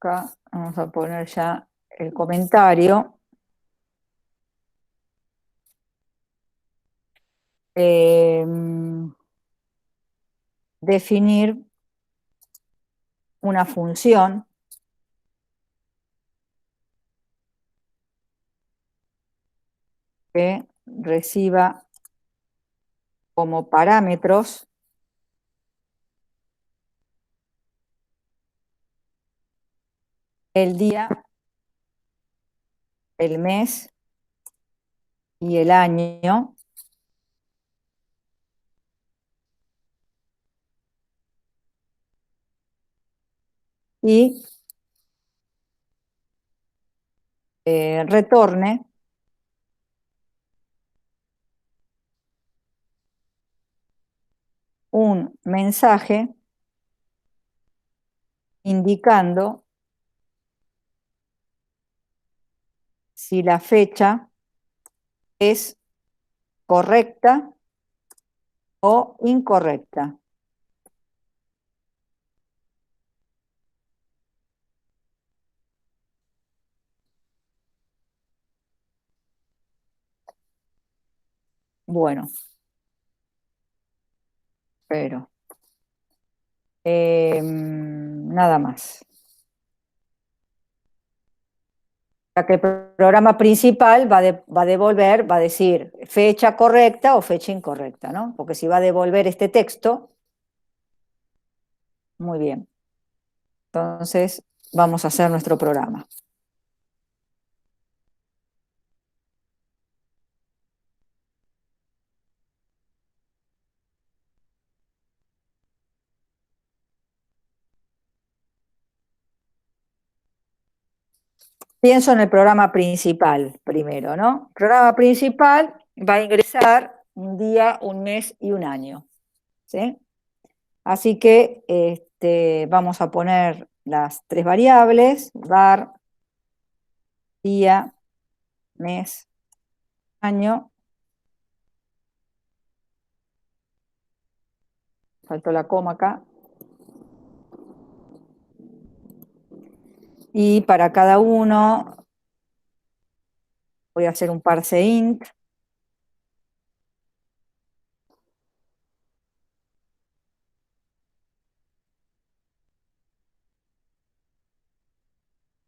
Acá vamos a poner ya el comentario. Definir una función que reciba como parámetros el día, el mes y el año, y retorne un mensaje indicando si la fecha es correcta o incorrecta. Bueno, pero nada más. Ya que el programa principal va a devolver, va a decir fecha correcta o fecha incorrecta, ¿no? Porque si va a devolver este texto, muy bien. Entonces, vamos a hacer nuestro programa. Pienso en el programa principal primero, ¿no? El programa principal va a ingresar un día, un mes y un año, ¿sí? Así que vamos a poner las tres variables, var, día, mes, año. Faltó la coma acá. Y para cada uno voy a hacer un parse int.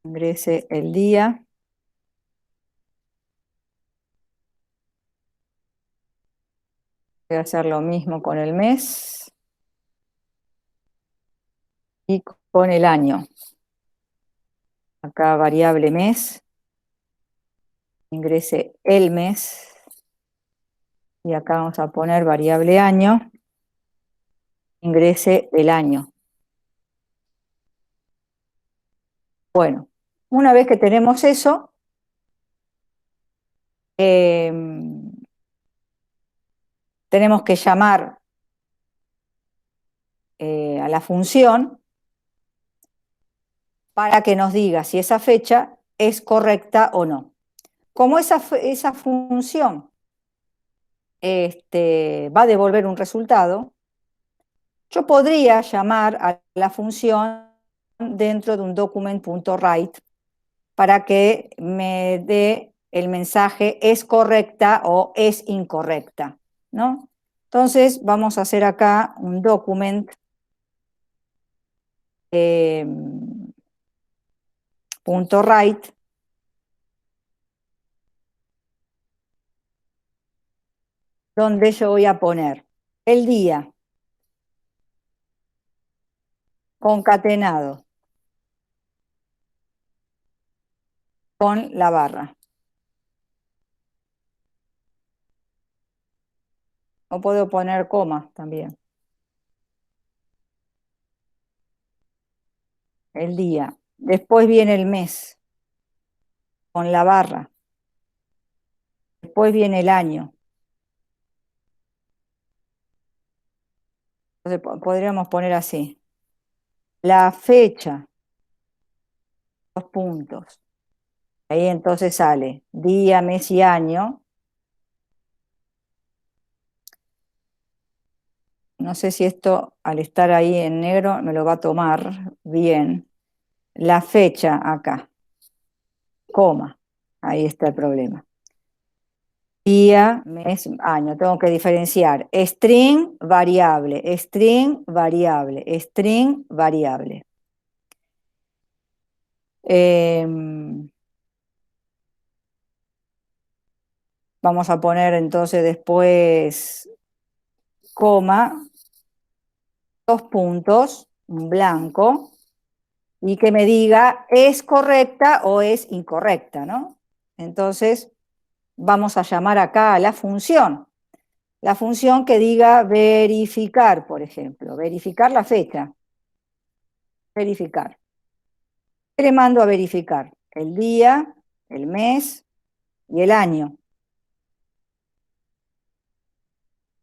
Ingrese el día. Voy a hacer lo mismo con el mes y con el año. Acá variable mes. Ingrese el mes. Y acá vamos a poner variable año. Ingrese el año. Bueno, una vez que tenemos eso, tenemos que llamar a la función para que nos diga si esa fecha es correcta o no. Como esa función va a devolver un resultado, yo podría llamar a la función dentro de un document.write para que me dé el mensaje es correcta o es incorrecta, ¿no? Entonces vamos a hacer acá un document .write donde yo voy a poner el día concatenado con la barra. O puedo poner coma también. El día. Después viene el mes con la barra. Después viene el año. Entonces podríamos poner así. La fecha, dos puntos. Ahí entonces sale día, mes y año. No sé si esto, al estar ahí en negro, me lo va a tomar bien. la fecha acá, coma, ahí está el problema. Día, mes, año, tengo que diferenciar string, variable, string, variable, string, variable. Vamos a poner entonces después coma, 2 puntos, un blanco, y que me diga es correcta o es incorrecta, ¿no? Entonces vamos a llamar acá a la función que diga verificar, por ejemplo, verificar la fecha, verificar. ¿Qué le mando a verificar? El día, el mes y el año.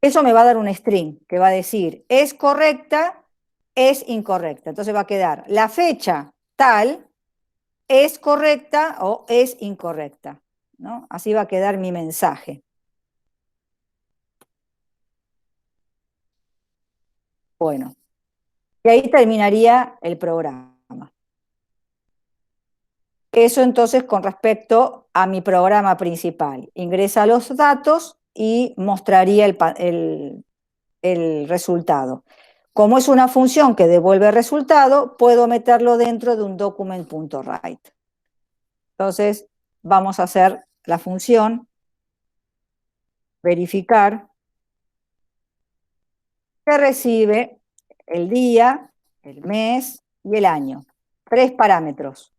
Eso me va a dar un string que va a decir es correcta, es incorrecta. Entonces va a quedar la fecha tal, es correcta o es incorrecta, ¿no? Así va a quedar mi mensaje. Bueno, y ahí terminaría el programa. Eso entonces con respecto a mi programa principal. Ingresa los datos y mostraría el resultado. Como es una función que devuelve resultado, puedo meterlo dentro de un document.write. Entonces, vamos a hacer la función verificar que recibe el día, el mes y el año. 3 parámetros.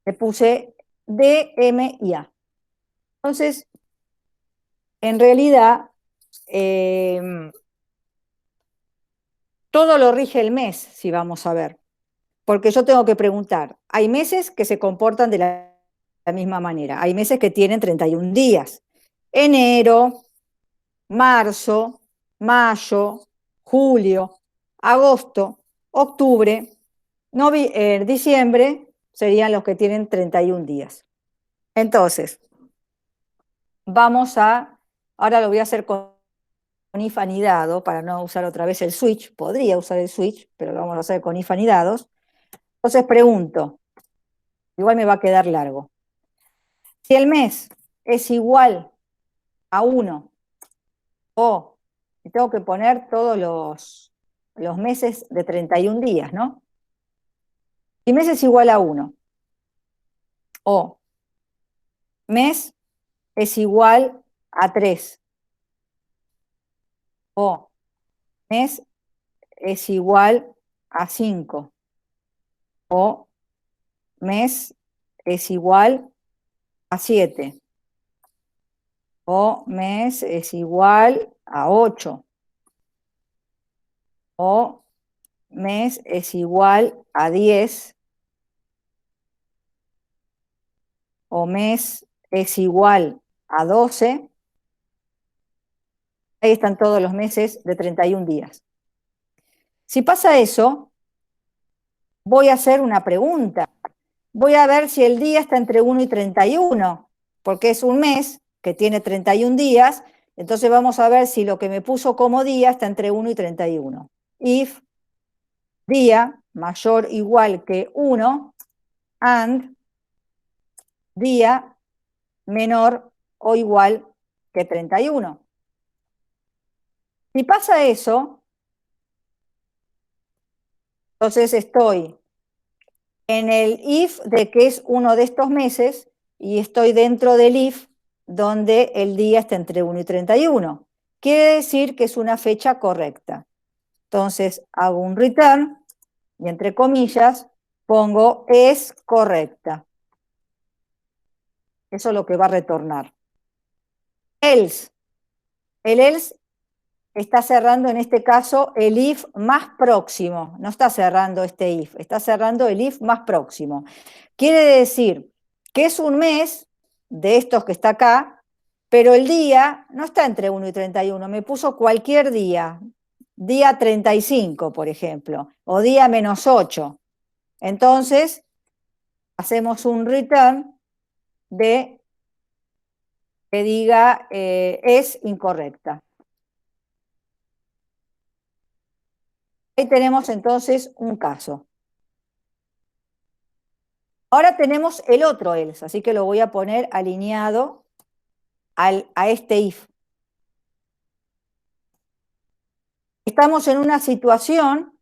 Le puse D, M y A. Entonces, en realidad, todo lo rige el mes, si vamos a ver. Porque yo tengo que preguntar, hay meses que se comportan de la misma manera, hay meses que tienen 31 días. Enero, marzo, mayo, julio, agosto, octubre, diciembre serían los que tienen 31 días. Entonces, ahora lo voy a hacer con if anidado para no usar otra vez el switch, podría usar el switch, pero lo vamos a hacer con if anidados. Entonces pregunto, igual me va a quedar largo. Si el mes es igual a 1 o tengo que poner todos los meses de 31 días, ¿no? Si mes es igual a 1 o mes es igual a 3 o mes es igual a 5 o mes es igual a 7 o mes es igual a 8 o mes es igual a 10 o mes es igual a 12, ahí están todos los meses de 31 días. Si pasa eso, voy a hacer una pregunta. Voy a ver si el día está entre 1 y 31, porque es un mes que tiene 31 días, entonces vamos a ver si lo que me puso como día está entre 1 y 31. If día mayor o igual que 1 and día menor o igual que 31. Si pasa eso, entonces estoy en el if de que es uno de estos meses y estoy dentro del if donde el día está entre 1 y 31. Quiere decir que es una fecha correcta. Entonces hago un return y entre comillas pongo es correcta. Eso es lo que va a retornar. Else. El else está cerrando en este caso el if más próximo. No está cerrando este if, está cerrando el if más próximo. Quiere decir que es un mes de estos que está acá, pero el día no está entre 1 y 31. Me puso cualquier día. Día 35, por ejemplo, o día -8. Entonces, hacemos un return que diga es incorrecta. Ahí tenemos entonces un caso. Ahora tenemos el otro else, así que lo voy a poner alineado a este if. Estamos en una situación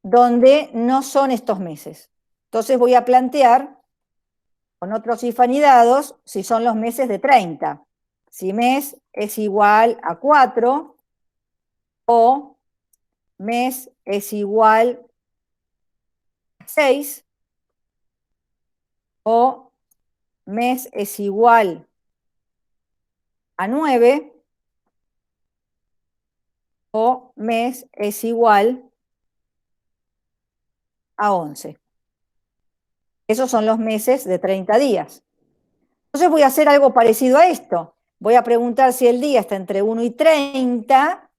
donde no son estos meses. Entonces voy a plantear con otros if anidados si son los meses de 30. Si mes es igual a 4 o mes es igual a 6 o mes es igual a 9 o mes es igual a 11. Esos son los meses de 30 días. Entonces voy a hacer algo parecido a esto. Voy a preguntar si el día está entre 1 y 30.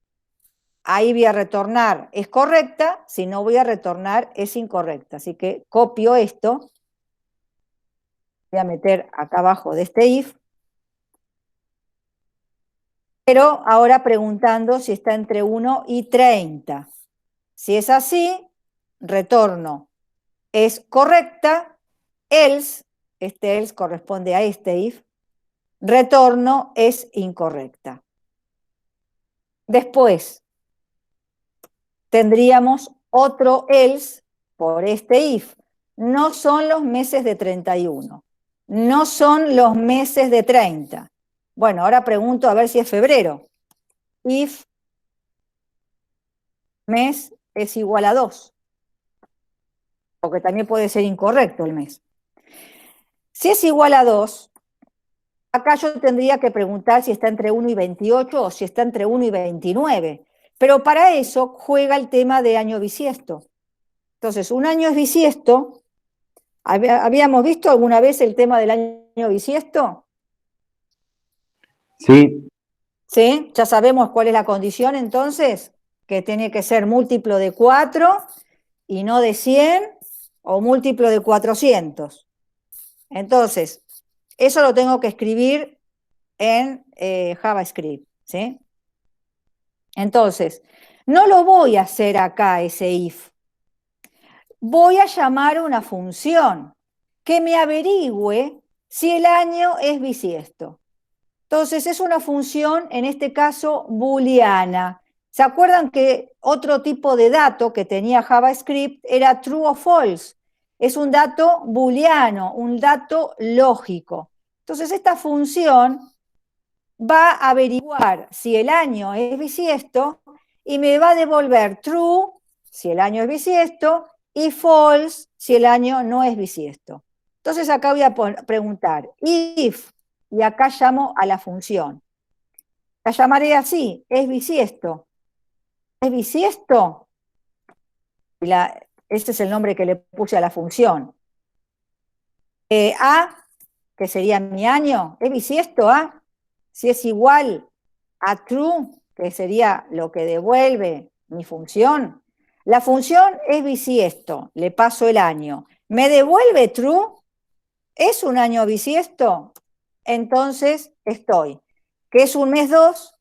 Ahí voy a retornar es correcta. Si no, voy a retornar es incorrecta. Así que copio esto. Voy a meter acá abajo de este if. Pero ahora preguntando si está entre 1 y 30. Si es así, retorno es correcta. Else, este else corresponde a este if, retorno es incorrecta. Después tendríamos otro else por este if. No son los meses de 31. No son los meses de 30. Bueno, ahora pregunto a ver si es febrero. If mes es igual a 2. Porque también puede ser incorrecto el mes. Si es igual a 2, acá yo tendría que preguntar si está entre 1 y 28 o si está entre 1 y 29. Pero para eso juega el tema de año bisiesto. Entonces, un año es bisiesto. ¿Habíamos visto alguna vez el tema del año bisiesto? Sí, ¿Sí? Ya sabemos cuál es la condición entonces, que tiene que ser múltiplo de 4 y no de 100 o múltiplo de 400. Entonces, eso lo tengo que escribir en JavaScript, ¿sí? Entonces, no lo voy a hacer acá ese if. Voy a llamar una función que me averigüe si el año es bisiesto. Entonces, es una función, en este caso, booleana. ¿Se acuerdan que otro tipo de dato que tenía JavaScript era true o false? Es un dato booleano, un dato lógico. Entonces, esta función va a averiguar si el año es bisiesto y me va a devolver true si el año es bisiesto y false si el año no es bisiesto. Entonces acá voy a preguntar if, y acá llamo a la función. La llamaré así, es bisiesto. ¿Es bisiesto? Este es el nombre que le puse a la función. A, que sería mi año, ¿es bisiesto A? Si es igual a true, que sería lo que devuelve mi función, la función es bisiesto, le paso el año, ¿me devuelve true? ¿Es un año bisiesto? Entonces estoy, que es un mes 2,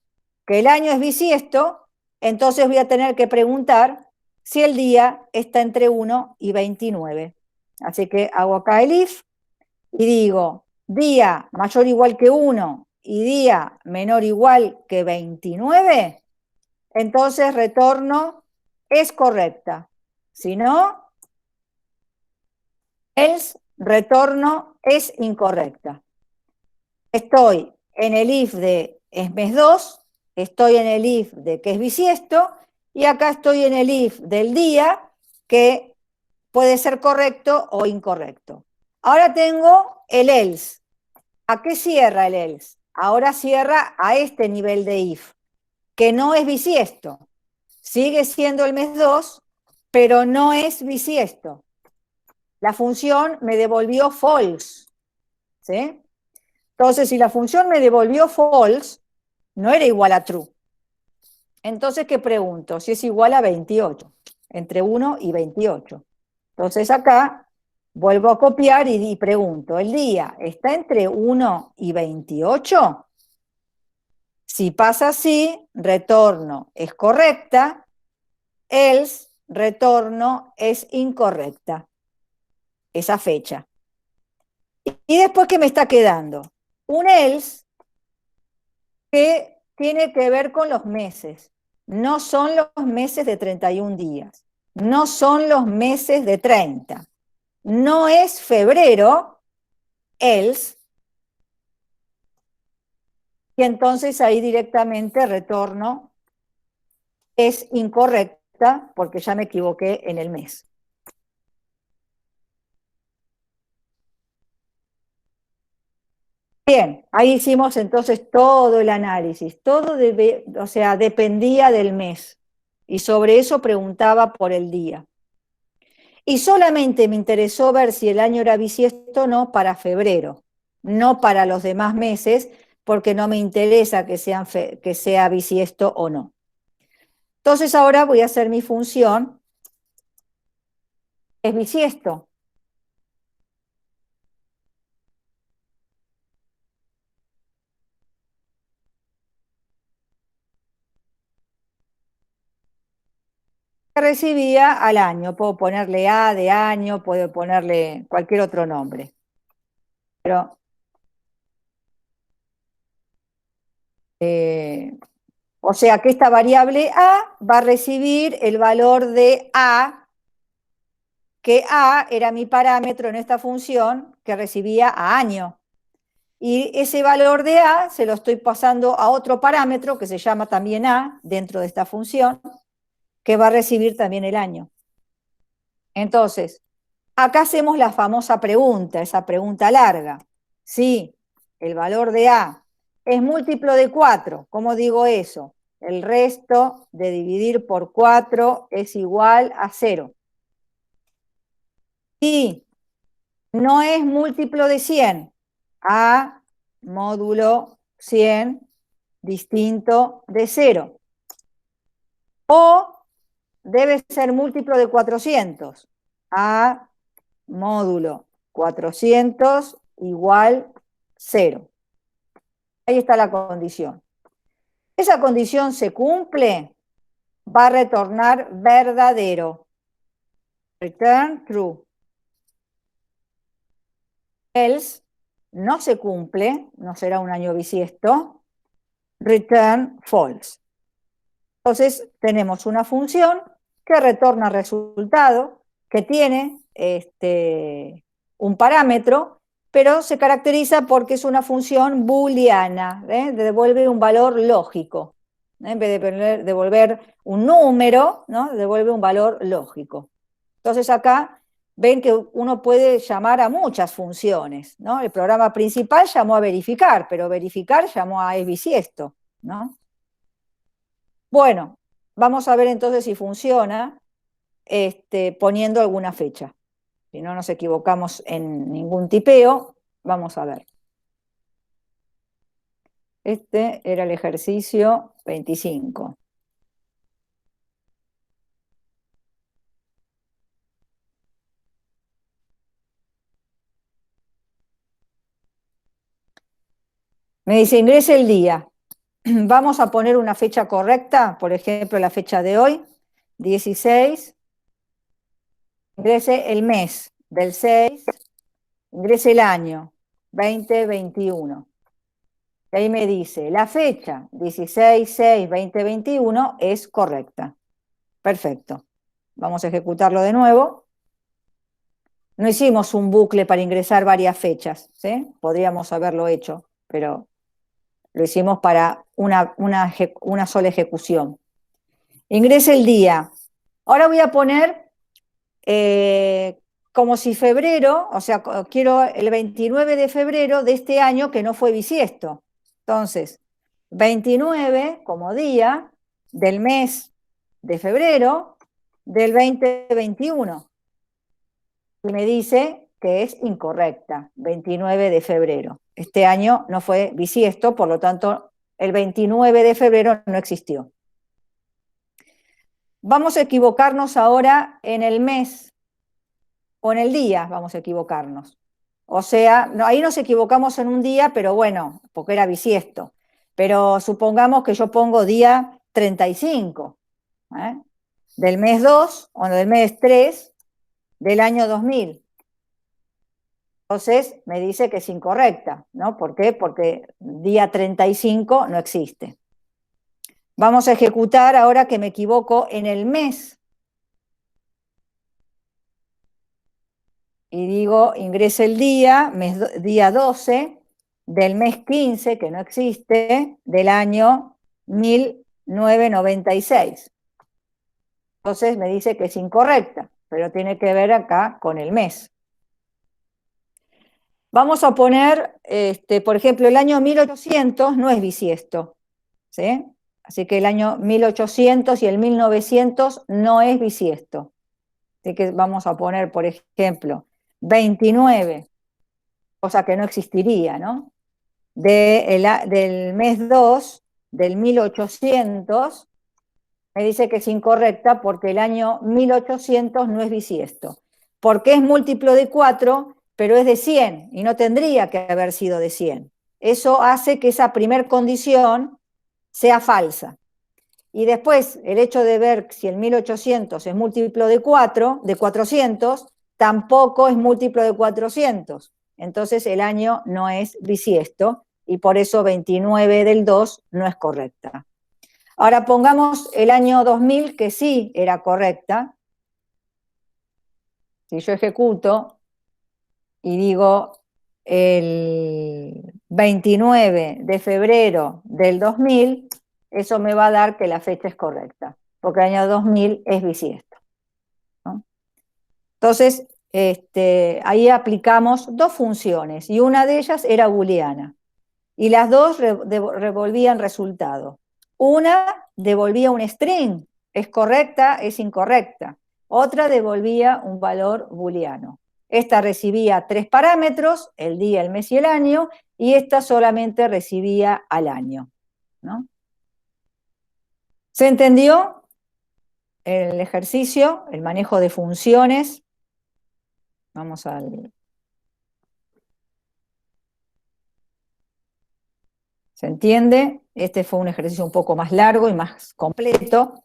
que el año es bisiesto, entonces voy a tener que preguntar si el día está entre 1 y 29. Así que hago acá el if y digo, día mayor o igual que 1 y día menor o igual que 29, entonces retorno es correcta. Si no, else retorno es incorrecta. Estoy en el if de es mes 2, estoy en el if de que es bisiesto, y acá estoy en el if del día, que puede ser correcto o incorrecto. Ahora tengo el else. ¿A qué cierra el else? Ahora cierra a este nivel de if, que no es bisiesto. Sigue siendo el mes 2, pero no es bisiesto. La función me devolvió false. ¿Sí? Entonces, si la función me devolvió false, no era igual a true. Entonces, ¿qué pregunto? Si es igual a 28, entre 1 y 28. Entonces, acá vuelvo a copiar y pregunto, ¿el día está entre 1 y 28? Si pasa así, retorno es correcta, else retorno es incorrecta, esa fecha. Y después, ¿qué me está quedando? Un else que tiene que ver con los meses. No son los meses de 31 días. No son los meses de 30. No es febrero, else, y entonces ahí directamente retorno es incorrecta porque ya me equivoqué en el mes. Bien, ahí hicimos entonces todo el análisis, todo o sea, dependía del mes y sobre eso preguntaba por el día. Y solamente me interesó ver si el año era bisiesto o no para febrero, no para los demás meses, porque no me interesa que sea bisiesto o no. Entonces ahora voy a hacer mi función, es bisiesto. Recibía al año, puedo ponerle A de año, puedo ponerle cualquier otro nombre. Pero o sea que esta variable A va a recibir el valor de A, que A era mi parámetro en esta función que recibía a año. Y ese valor de A se lo estoy pasando a otro parámetro que se llama también A dentro de esta función, que va a recibir también el año. Entonces, acá hacemos la famosa pregunta, esa pregunta larga. Si el valor de A es múltiplo de 4, ¿cómo digo eso? El resto de dividir por 4 es igual a 0. Si no es múltiplo de 100, A módulo 100 distinto de 0. O debe ser múltiplo de 400. A módulo 400 igual 0. Ahí está la condición. Esa condición se cumple, va a retornar verdadero. Return true. Else, no se cumple, no será un año bisiesto. Return false. Entonces tenemos una función que retorna resultado, que tiene un parámetro, pero se caracteriza porque es una función booleana, devuelve un valor lógico. En vez de devolver un número, ¿no? Devuelve un valor lógico. Entonces acá ven que uno puede llamar a muchas funciones, ¿no? El programa principal llamó a verificar, pero verificar llamó a es bisiesto, ¿no? Bueno, vamos a ver entonces si funciona poniendo alguna fecha. Si no nos equivocamos en ningún tipeo, vamos a ver. Este era el ejercicio 25. Me dice, ingrese el día. Vamos a poner una fecha correcta, por ejemplo, la fecha de hoy, 16. Ingrese el mes del 6, ingrese el año, 2021. Y ahí me dice, la fecha 16/6/2021 es correcta. Perfecto. Vamos a ejecutarlo de nuevo. No hicimos un bucle para ingresar varias fechas, ¿sí? Podríamos haberlo hecho, pero lo hicimos para una sola ejecución. Ingrese el día. Ahora voy a poner como si febrero, o sea, quiero el 29 de febrero de este año que no fue bisiesto. Entonces, 29 como día del mes de febrero del 2021. Y me dice que es incorrecta, 29 de febrero. Este año no fue bisiesto, por lo tanto, el 29 de febrero no existió. Vamos a equivocarnos ahora en el mes o en el día, vamos a equivocarnos. O sea, ahí nos equivocamos en un día, pero bueno, porque era bisiesto. Pero supongamos que yo pongo día 35. del mes 2 o del mes 3 del año 2000. Entonces me dice que es incorrecta, ¿no? ¿Por qué? Porque día 35 no existe. Vamos a ejecutar ahora que me equivoco en el mes. Y digo, ingrese el día, día 12 del mes 15, que no existe, del año 1996. Entonces me dice que es incorrecta, pero tiene que ver acá con el mes. Vamos a poner, por ejemplo, el año 1800 no es bisiesto, ¿sí? Así que el año 1800 y el 1900 no es bisiesto. Así que vamos a poner, por ejemplo, 29, cosa que no existiría, ¿no? Del mes 2 del 1800, me dice que es incorrecta porque el año 1800 no es bisiesto. Porque es múltiplo de 4, pero es de 100 y no tendría que haber sido de 100. Eso hace que esa primer condición sea falsa. Y después, el hecho de ver si el 1800 es múltiplo de 4, de 400, tampoco es múltiplo de 400. Entonces el año no es bisiesto y por eso 29 del 2 no es correcta. Ahora pongamos el año 2000, que sí era correcta. Si yo ejecuto y digo el 29 de febrero del 2000, eso me va a dar que la fecha es correcta, porque el año 2000 es bisiesto, ¿no? Entonces, ahí aplicamos dos funciones, y una de ellas era booleana, y las dos revolvían resultado. Una devolvía un string, es correcta, es incorrecta. Otra devolvía un valor booleano. Esta recibía 3 parámetros, el día, el mes y el año, y esta solamente recibía al año, ¿no? ¿Se entendió el ejercicio, el manejo de funciones? Vamos al... ¿Se entiende? Este fue un ejercicio un poco más largo y más completo.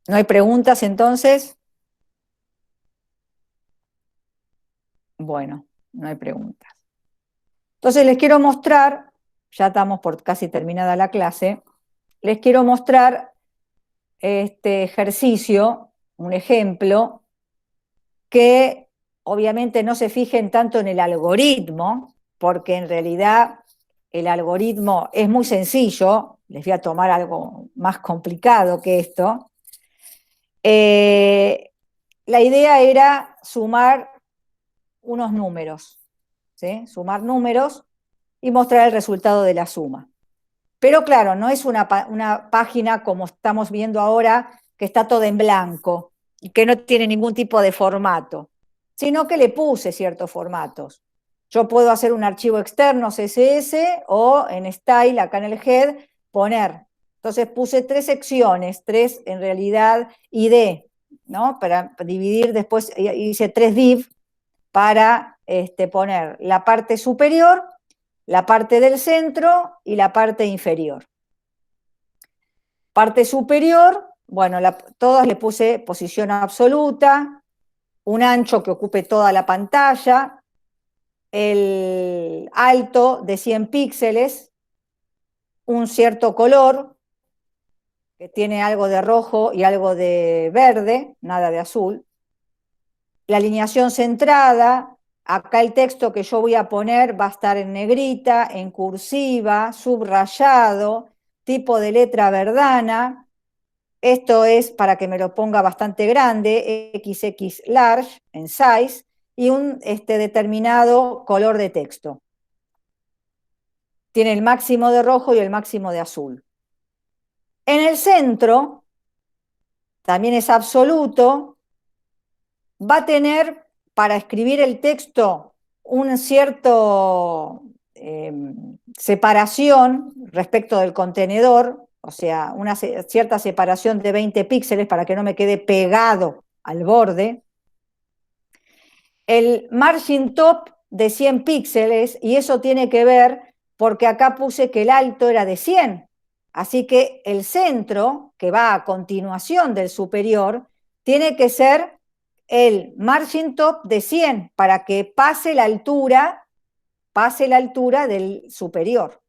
¿No hay preguntas entonces? Bueno, no hay preguntas. Entonces les quiero mostrar, ya estamos por casi terminada la clase, les quiero mostrar este ejercicio, un ejemplo, que obviamente no se fijen tanto en el algoritmo, porque en realidad el algoritmo es muy sencillo, les voy a tomar algo más complicado que esto. La idea era sumar unos números, ¿sí? Sumar números y mostrar el resultado de la suma. Pero claro, no es una página como estamos viendo ahora, que está toda en blanco y que no tiene ningún tipo de formato, sino que le puse ciertos formatos. Yo puedo hacer un archivo externo CSS o en Style, acá en el head, poner. Entonces puse 3 secciones, 3 en realidad ID, ¿no? Para dividir, después hice 3 div para poner la parte superior, la parte del centro y la parte inferior. Parte superior, bueno, todas le puse posición absoluta, un ancho que ocupe toda la pantalla, el alto de 100 píxeles, un cierto color, que tiene algo de rojo y algo de verde, nada de azul, la alineación centrada. Acá el texto que yo voy a poner va a estar en negrita, en cursiva, subrayado, tipo de letra verdana. Esto es para que me lo ponga bastante grande, XX large en size, y un determinado color de texto. Tiene el máximo de rojo y el máximo de azul. En el centro, también es absoluto, va a tener para escribir el texto un cierto separación respecto del contenedor, o sea, una cierta separación de 20 píxeles para que no me quede pegado al borde. El margin top de 100 píxeles, y eso tiene que ver porque acá puse que el alto era de 100. Así que el centro, que va a continuación del superior, tiene que ser el margin top de 100 para que pase la altura del superior.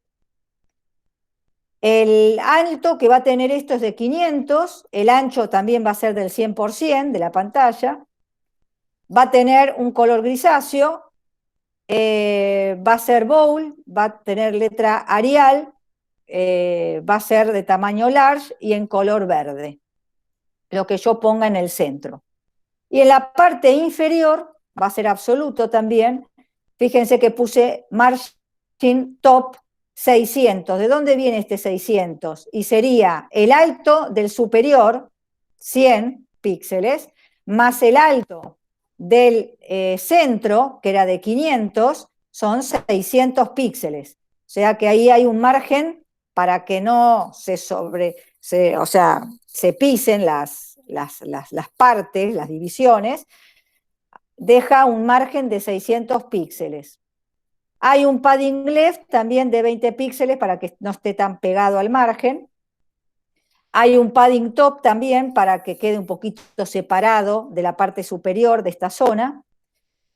El alto que va a tener esto es de 500, el ancho también va a ser del 100% de la pantalla, va a tener un color grisáceo, va a ser bold, va a tener letra Arial, va a ser de tamaño large y en color verde, lo que yo ponga en el centro. Y en la parte inferior va a ser absoluto también. Fíjense que puse margin top 600. ¿De dónde viene este 600? Y sería el alto del superior, 100 píxeles, más el alto del centro, que era de 500, son 600 píxeles. O sea que ahí hay un margen para que no se pisen las partes, las divisiones, deja un margen de 600 píxeles. Hay un padding left también de 20 píxeles para que no esté tan pegado al margen. Hay un padding top también para que quede un poquito separado de la parte superior de esta zona.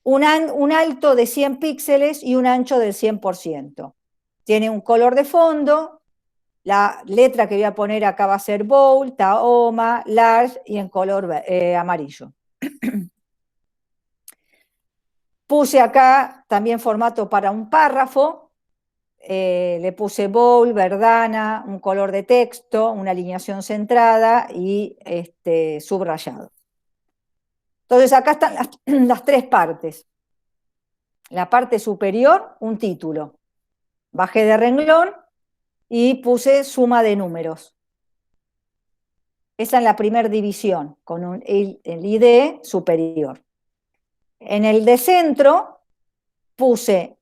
Un alto de 100 píxeles y un ancho del 100%. Tiene un color de fondo. La letra que voy a poner acá va a ser bold, Tahoma, large y en color amarillo. Puse acá también formato para un párrafo. Le puse bold, verdana, un color de texto, una alineación centrada y subrayado. Entonces acá están las tres partes. La parte superior, un título. Bajé de renglón y puse suma de números. Esa es la primera división, con el ID superior. En el de centro puse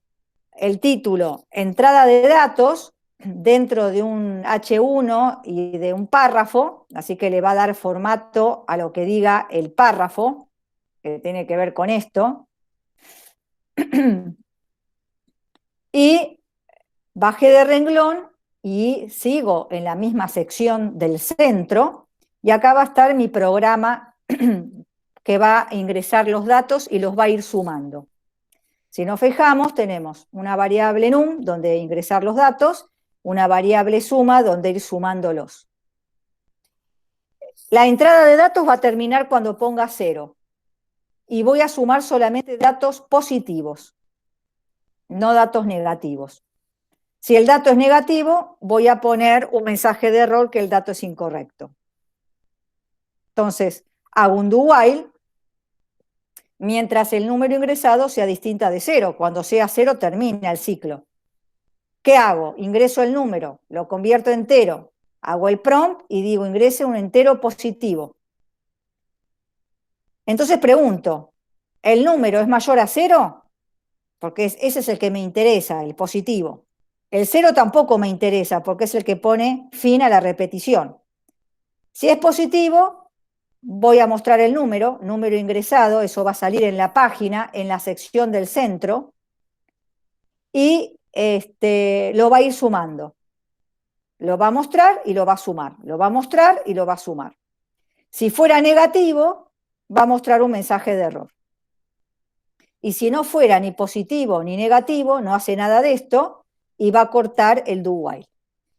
el título entrada de datos dentro de un H1 y de un párrafo, así que le va a dar formato a lo que diga el párrafo, que tiene que ver con esto. Y bajé de renglón y sigo en la misma sección del centro, y acá va a estar mi programa que va a ingresar los datos y los va a ir sumando. Si nos fijamos, tenemos una variable num, donde ingresar los datos, una variable suma, donde ir sumándolos. La entrada de datos va a terminar cuando ponga 0, y voy a sumar solamente datos positivos, no datos negativos. Si el dato es negativo, voy a poner un mensaje de error que el dato es incorrecto. Entonces, hago un do while mientras el número ingresado sea distinta de 0. Cuando sea 0, termina el ciclo. ¿Qué hago? Ingreso el número, lo convierto en entero, hago el prompt y digo ingrese un entero positivo. Entonces pregunto, ¿el número es mayor a 0? Porque ese es el que me interesa, el positivo. El 0 tampoco me interesa porque es el que pone fin a la repetición. Si es positivo, voy a mostrar el número ingresado, eso va a salir en la página, en la sección del centro, y lo va a ir sumando. Lo va a mostrar y lo va a sumar. Lo va a mostrar y lo va a sumar. Si fuera negativo, va a mostrar un mensaje de error. Y si no fuera ni positivo ni negativo, no hace nada de esto y va a cortar el do while.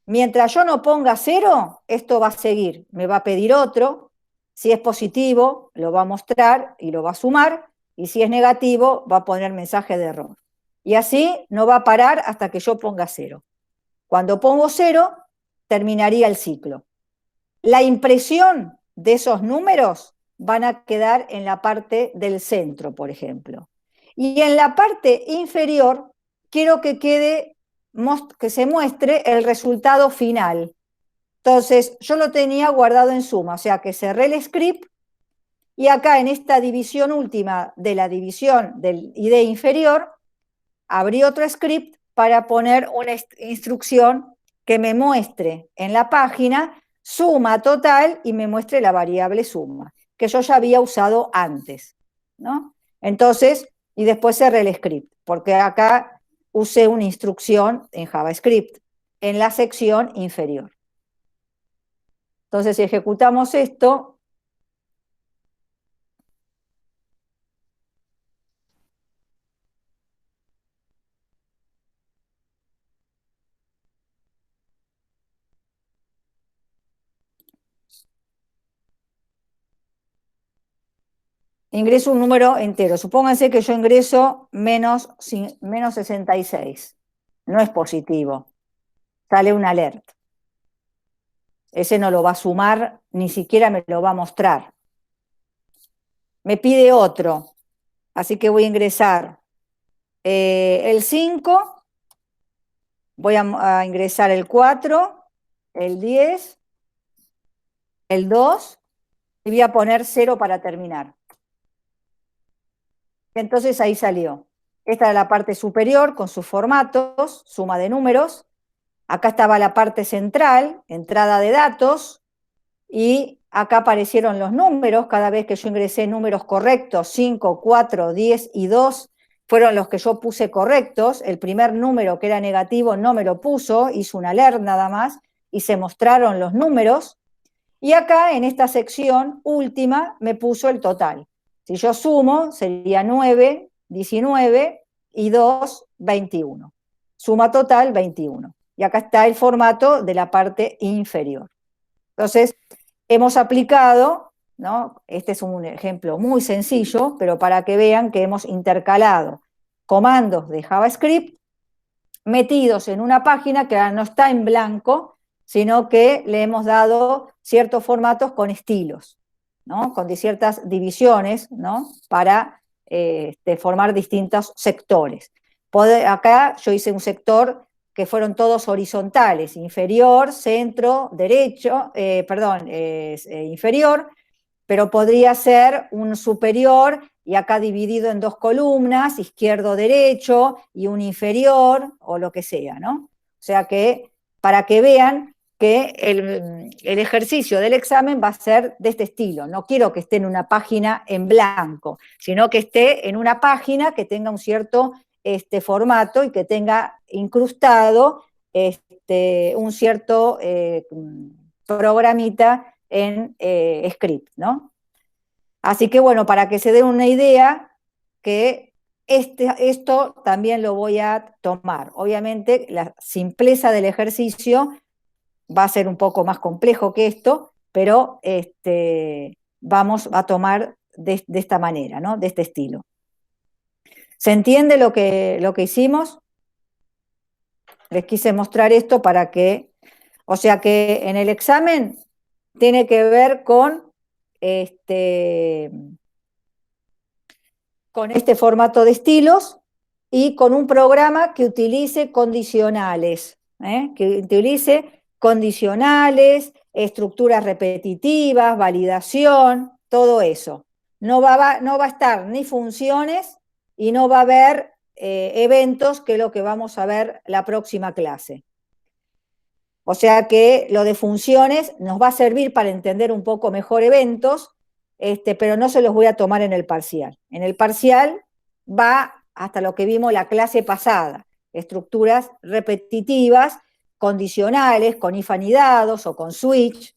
Mientras yo no ponga 0, esto va a seguir. Me va a pedir otro. Si es positivo, lo va a mostrar y lo va a sumar. Y si es negativo, va a poner mensaje de error. Y así no va a parar hasta que yo ponga 0. Cuando pongo 0, terminaría el ciclo. La impresión de esos números van a quedar en la parte del centro, por ejemplo. Y en la parte inferior quiero que se muestre el resultado final. Entonces, yo lo tenía guardado en suma, o sea que cerré el script y acá en esta división última de la división del ID inferior, abrí otro script para poner una instrucción que me muestre en la página suma total y me muestre la variable suma, que yo ya había usado antes, ¿no? Entonces, y después cerré el script, porque acá usé una instrucción en JavaScript en la sección inferior. Entonces, si ejecutamos esto, ingreso un número entero. Supónganse que yo ingreso menos 66. No es positivo. Sale un alert. Ese no lo va a sumar, ni siquiera me lo va a mostrar. Me pide otro. Así que voy a ingresar el 5, voy a ingresar el 4, el 10, el 2, y voy a poner 0 para terminar. Entonces ahí salió. Esta es la parte superior con sus formatos, suma de números. Acá estaba la parte central, entrada de datos, y acá aparecieron los números. Cada vez que yo ingresé números correctos, 5, 4, 10 y 2, fueron los que yo puse correctos. El primer número que era negativo no me lo puso, hizo un alert nada más, y se mostraron los números. Y acá, en esta sección última, me puso el total. Si yo sumo, sería 9, 19 y 2, 21. Suma total, 21. Y acá está el formato de la parte inferior. Entonces, hemos aplicado, ¿no? Este es un ejemplo muy sencillo, pero para que vean que hemos intercalado comandos de JavaScript metidos en una página que ahora no está en blanco, sino que le hemos dado ciertos formatos con estilos, ¿no? Con ciertas divisiones, ¿no? Para formar distintos sectores. Acá yo hice un sector que fueron todos horizontales, inferior, centro, derecho, inferior, pero podría ser un superior y acá dividido en dos columnas, izquierdo-derecho y un inferior o lo que sea, ¿no? O sea que para que vean que el ejercicio del examen va a ser de este estilo. No quiero que esté en una página en blanco, sino que esté en una página que tenga un cierto formato y que tenga incrustado un cierto programita en script, ¿no? Así que bueno, para que se den una idea, que esto también lo voy a tomar. Obviamente la simpleza del ejercicio va a ser un poco más complejo que esto, pero vamos a tomar de esta manera, ¿no? De este estilo. ¿Se entiende lo que hicimos? Les quise mostrar esto para que, o sea que en el examen tiene que ver con este formato de estilos y con un programa que utilice condicionales, estructuras repetitivas, validación, todo eso. No va a estar ni funciones y no va a haber eventos, que es lo que vamos a ver la próxima clase. O sea que lo de funciones nos va a servir para entender un poco mejor eventos, pero no se los voy a tomar en el parcial. En el parcial va hasta lo que vimos la clase pasada, estructuras repetitivas, condicionales, con if anidados o con switch,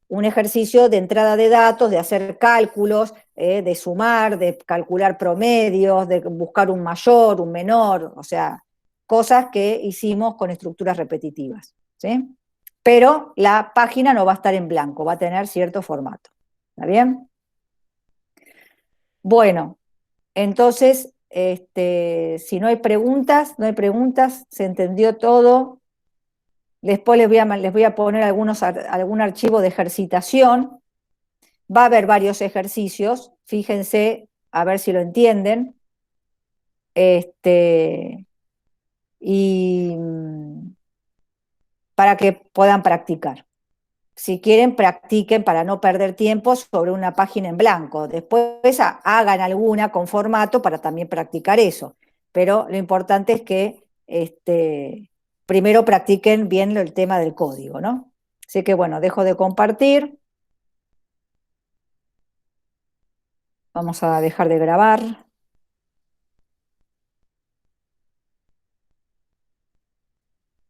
un ejercicio de entrada de datos, de hacer cálculos, de sumar, de calcular promedios, de buscar un mayor, un menor, o sea, cosas que hicimos con estructuras repetitivas, ¿sí? Pero la página no va a estar en blanco, va a tener cierto formato. ¿Está bien? Bueno, entonces, si no hay preguntas, se entendió todo. Después les voy a poner algún archivo de ejercitación. Va a haber varios ejercicios, fíjense a ver si lo entienden. Y para que puedan practicar. Si quieren, practiquen para no perder tiempo sobre una página en blanco. Después hagan alguna con formato para también practicar eso. Pero lo importante es que primero practiquen bien el tema del código, ¿no? Así que bueno, dejo de compartir. Vamos a dejar de grabar.